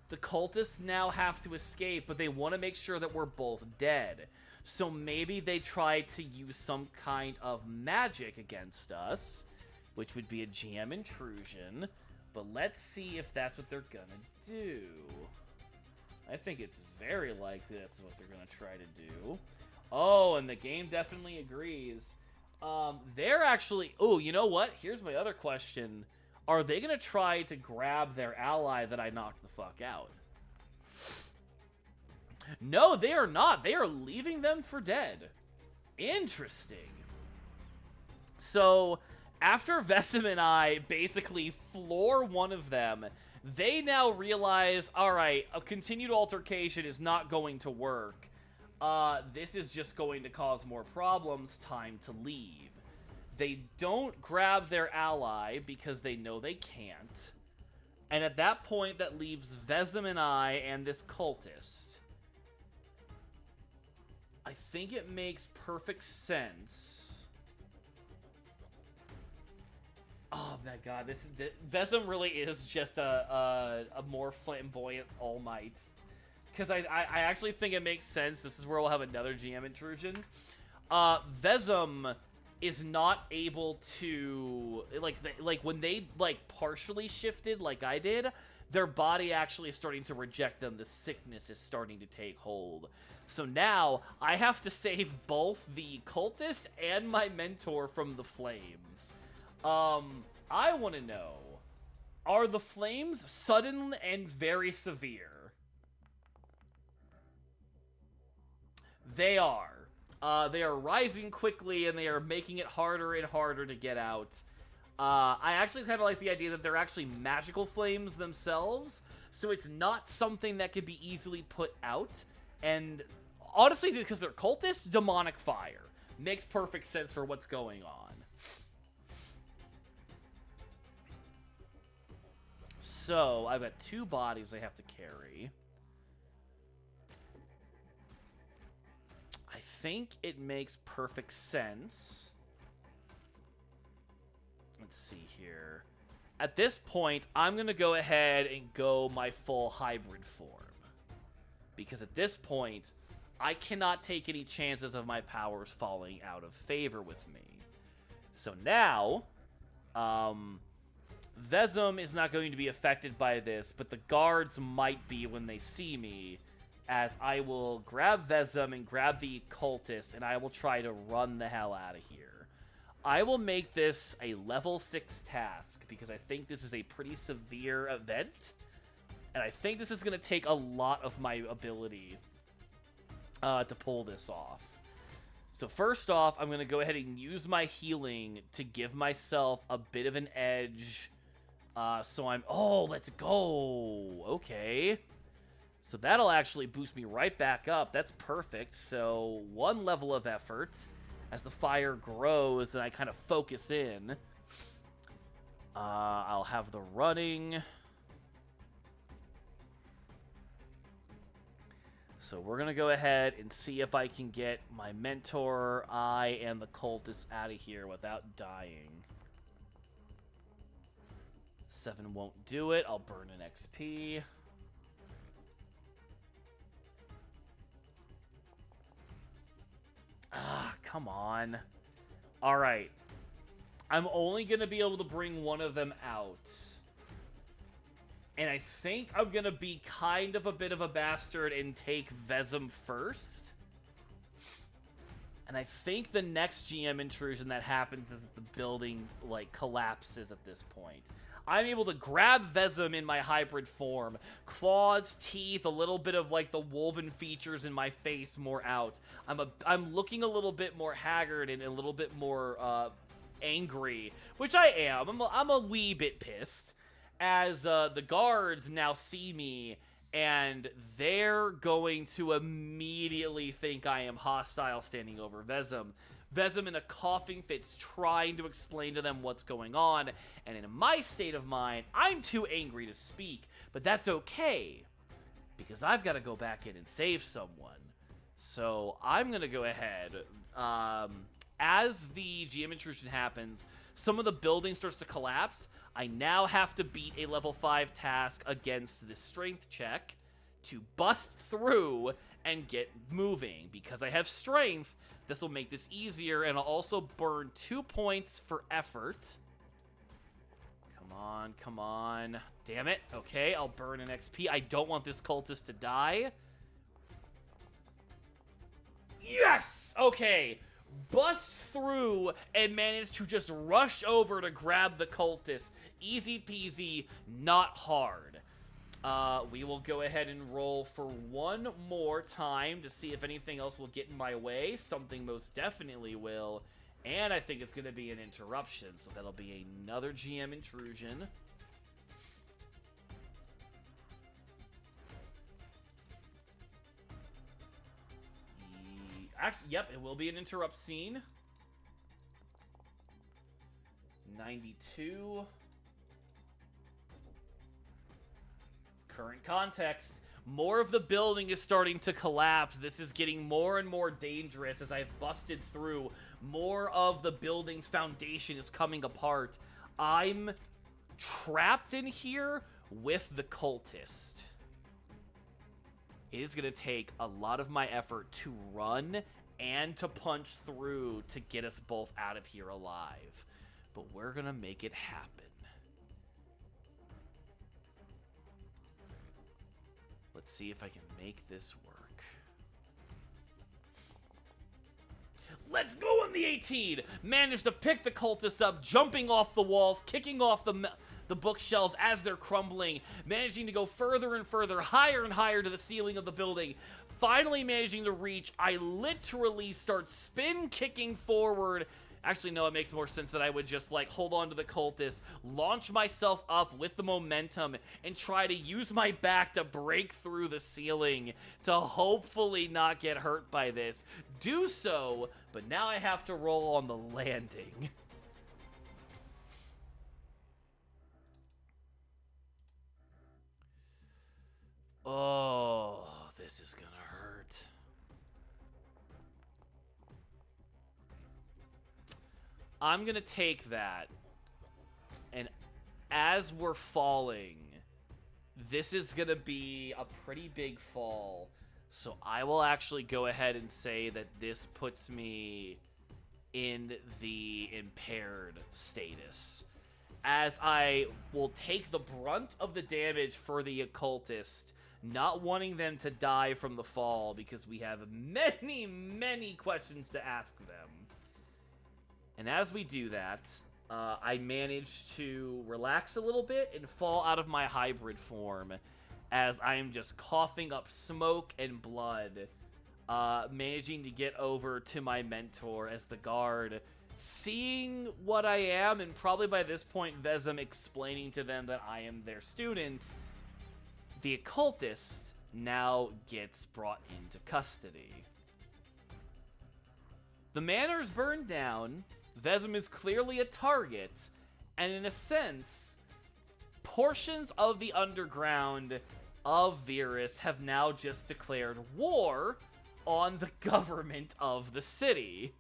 The cultists now have to escape, but they want to make sure that we're both dead. So maybe they try to use some kind of magic against us, which would be a GM intrusion. But let's see if that's what they're gonna do. I think it's very likely that's what they're gonna try to do. Oh, and the game definitely agrees. They're actually... Oh, you know what? Here's my other question. Are they gonna try to grab their ally that I knocked the fuck out? No, they are not. They are leaving them for dead. Interesting. So, after Vesim and I basically floor one of them, they now realize, alright, a continued altercation is not going to work. This is just going to cause more problems. Time to leave. They don't grab their ally because they know they can't. And at that point, that leaves Vesim and I and this cultist. I think it makes perfect sense. Oh my god, Vesim really is just a more flamboyant All Might. Because I actually think it makes sense. This is where we'll have another GM intrusion. Vesim is not able to, like when they partially shifted like I did, their body actually is starting to reject them. The sickness is starting to take hold. So now I have to save both the cultist and my mentor from the flames. I want to know, are the flames sudden and very severe? They are. They are rising quickly, and they are making it harder and harder to get out. I actually kind of like the idea that they're actually magical flames themselves, so it's not something that could be easily put out. And honestly, because they're cultists, demonic fire makes perfect sense for what's going on. So, I've got 2 bodies I have to carry. I think it makes perfect sense. Let's see here. At this point, I'm going to go ahead and go my full hybrid form. Because at this point, I cannot take any chances of my powers falling out of favor with me. So now, Vesim is not going to be affected by this, but the guards might be when they see me, as I will grab Vesim and grab the cultist, and I will try to run the hell out of here. I will make this a level 6 task, because I think this is a pretty severe event, and I think this is going to take a lot of my ability to pull this off. So first off, I'm going to go ahead and use my healing to give myself a bit of an edge. Oh, let's go. Okay. So that'll actually boost me right back up. That's perfect. So 1 level of effort as the fire grows and I kind of focus in. I'll have the running. So we're going to go ahead and see if I can get my mentor, I, and the cultist out of here without dying. 7 won't do it. I'll burn an XP. Ah, come on. Alright. I'm only going to be able to bring one of them out. And I think I'm going to be kind of a bit of a bastard and take Vesim first. And I think the next GM intrusion that happens is that the building, collapses at this point. I'm able to grab Vesim in my hybrid form. Claws, teeth, a little bit of, the woven features in my face more out. I'm looking a little bit more haggard and a little bit more, angry. Which I am. I'm a wee bit pissed. As the guards now see me, and they're going to immediately think I am hostile standing over Vesim. Vezem in a coughing fit's trying to explain to them what's going on, and in my state of mind, I'm too angry to speak, but that's okay, because I've got to go back in and save someone. So I'm going to go ahead. As the GM intrusion happens, some of the building starts to collapse. I now have to beat a level 5 task against the strength check to bust through and get moving. Because I have strength, this will make this easier, and I'll also burn 2 points for effort. Come on, come on. Damn it. Okay, I'll burn an XP. I don't want this cultist to die. Yes! Okay. Bust through and manage to just rush over to grab the cultist. Easy peasy, not hard. We will go ahead and roll for one more time to see if anything else will get in my way. Something most definitely will. And I think it's going to be an interruption, so that'll be another GM intrusion. Actually, yep, it will be an interrupt scene. 92. Current context. More of the building is starting to collapse. This is getting more and more dangerous as I've busted through. More of the building's foundation is coming apart. I'm trapped in here with the cultist. It is going to take a lot of my effort to run and to punch through to get us both out of here alive. But we're going to make it happen. Let's see if I can make this work. Let's go on the 18! Managed to pick the cultists up, jumping off the walls, kicking off the bookshelves as they're crumbling, managing to go further and further, higher and higher to the ceiling of the building. Finally managing to reach, I literally start spin kicking forward. Actually, no, it makes more sense that I would just, like, hold on to the cultist, launch myself up with the momentum, and try to use my back to break through the ceiling to hopefully not get hurt by this. Do so, but now I have to roll on the landing. Oh, this is gonna hurt. I'm gonna take that, and as we're falling, this is gonna be a pretty big fall, so I will actually go ahead and say that this puts me in the impaired status, as I will take the brunt of the damage for the occultist, not wanting them to die from the fall, because we have many, many questions to ask them. And as we do that, I manage to relax a little bit and fall out of my hybrid form, as I am just coughing up smoke and blood, managing to get over to my mentor as the guard, seeing what I am, and probably by this point Vezem explaining to them that I am their student. The occultist now gets brought into custody. The manor's burned down, Vezem is clearly a target, and in a sense, portions of the underground of Virus have now just declared war on the government of the city.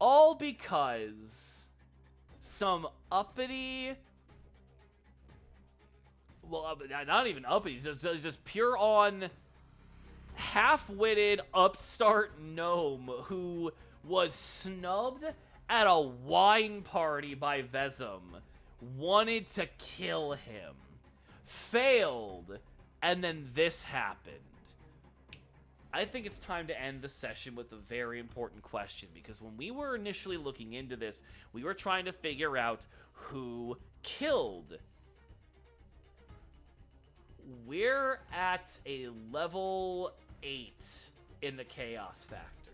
All because some uppity... Well, not even uppity, just pure on... half-witted upstart gnome who was snubbed at a wine party by Vezem, wanted to kill him, failed, and then this happened. I think it's time to end the session with a very important question, because when we were initially looking into this, we were trying to figure out who killed. We're at a level 8 in the Chaos Factor.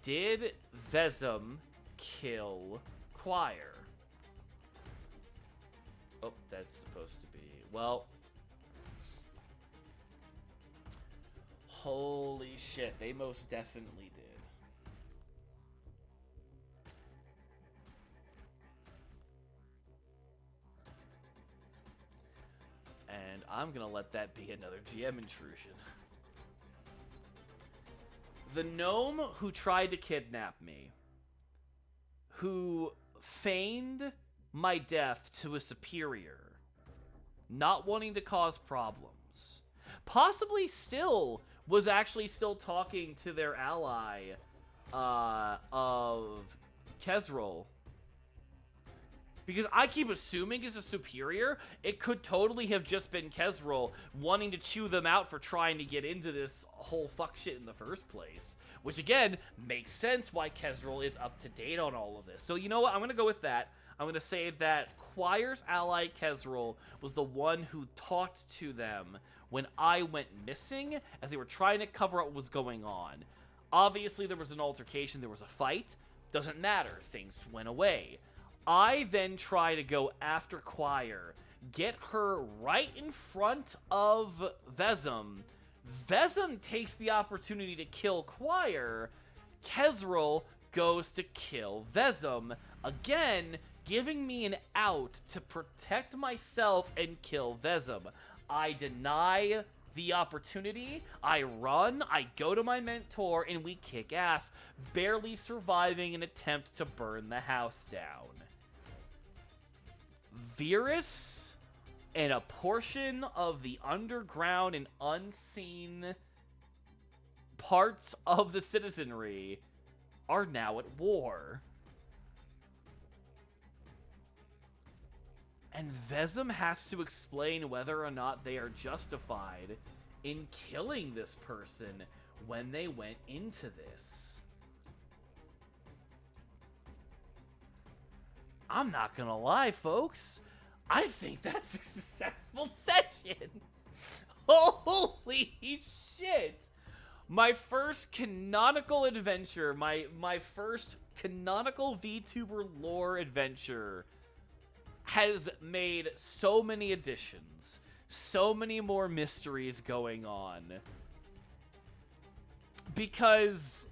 Did Vezem kill Choir? Oh, that's supposed to be... Well... Holy shit, they most definitely did. And I'm gonna let that be another GM intrusion. The gnome who tried to kidnap me, who feigned my death to a superior, not wanting to cause problems, possibly still was actually still talking to their ally of Kesrol. Because I keep assuming it's a superior, it could totally have just been Kesrol wanting to chew them out for trying to get into this whole fuck shit in the first place. Which, again, makes sense why Kesrol is up to date on all of this. So, you know what? I'm going to go with that. I'm going to say that Choir's ally, Kesrol, was the one who talked to them when I went missing, as they were trying to cover up what was going on. Obviously, there was an altercation, there was a fight. Doesn't matter. Things went away. I then try to go after Choir, get her right in front of Vezem. Vezem takes the opportunity to kill Choir. Kesrol goes to kill Vezem, again, giving me an out to protect myself and kill Vezem. I deny the opportunity, I run, I go to my mentor, and we kick ass, barely surviving an attempt to burn the house down. Virus and a portion of the underground and unseen parts of the citizenry are now at war. And Vezem has to explain whether or not they are justified in killing this person when they went into this. I'm not gonna lie, folks. I think that's a successful session. Holy shit. My first canonical adventure, my first canonical VTuber lore adventure has made so many additions, so many more mysteries going on. Because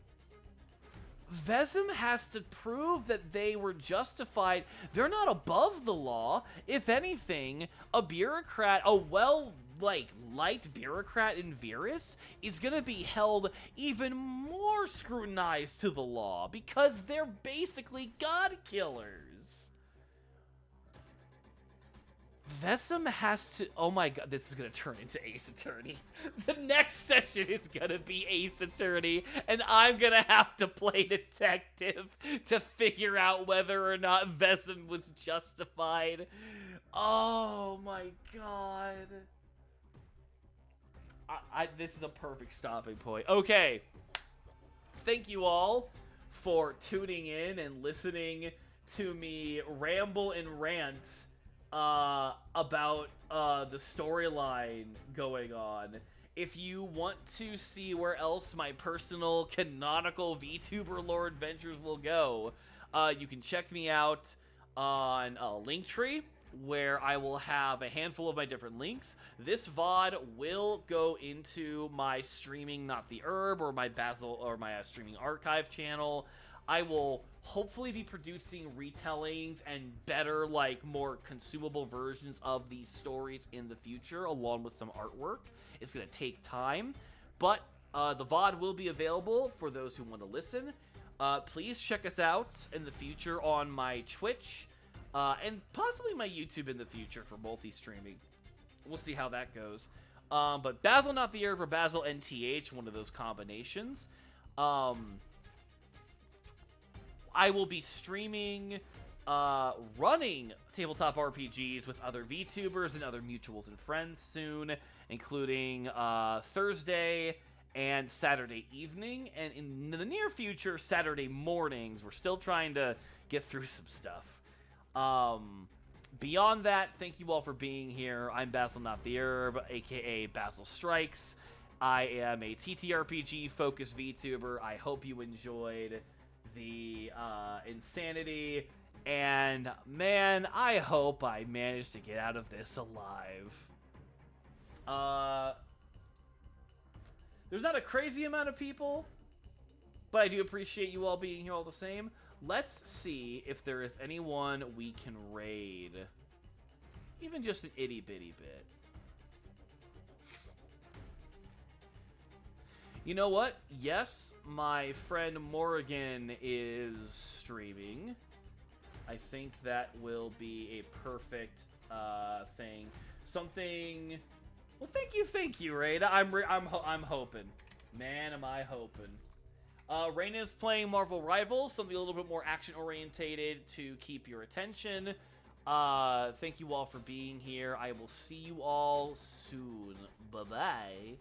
Vezem has to prove that they were justified. They're not above the law. If anything, a bureaucrat, a light bureaucrat in Virus is gonna be held even more scrutinized to the law because they're basically god killers. Vezem has to... Oh my god, this is gonna turn into Ace Attorney. The next session is gonna be Ace Attorney, and I'm gonna have to play detective to figure out whether or not Vezem was justified. Oh my god. This is a perfect stopping point. Okay. Thank you all for tuning in and listening to me ramble and rant about the storyline going on. If you want to see where else my personal canonical VTuber lore adventures will go, you can check me out on Linktree, where I will have a handful of my different links. This VOD will go into my Streaming Not the Herb or my Basil or my Streaming Archive channel. I will hopefully be producing retellings and better, more consumable versions of these stories in the future, along with some artwork. It's going to take time, but the VOD will be available for those who want to listen. Please check us out in the future on my Twitch, and possibly my YouTube in the future for multi-streaming. We'll see how that goes. But Basil Not the Herb or Basil NTH, one of those combinations. I will be streaming, running tabletop RPGs with other VTubers and other mutuals and friends soon, including Thursday and Saturday evening, and in the near future, Saturday mornings. We're still trying to get through some stuff. Beyond that, thank you all for being here. I'm Basil Not the Herb, aka Basil Strikes. I am a TTRPG-focused VTuber. I hope you enjoyed the insanity, and man, I hope I managed to get out of this alive. There's not a crazy amount of people, but I do appreciate you all being here all the same. Let's see if there is anyone we can raid. Even just an itty-bitty bit. You know what? Yes, my friend Morrigan is streaming. I think that will be a perfect thing. Something. Well, thank you, Raida. I'm hoping. Man, am I hoping. Raina is playing Marvel Rivals, something a little bit more action-orientated to keep your attention. Thank you all for being here. I will see you all soon. Bye-bye.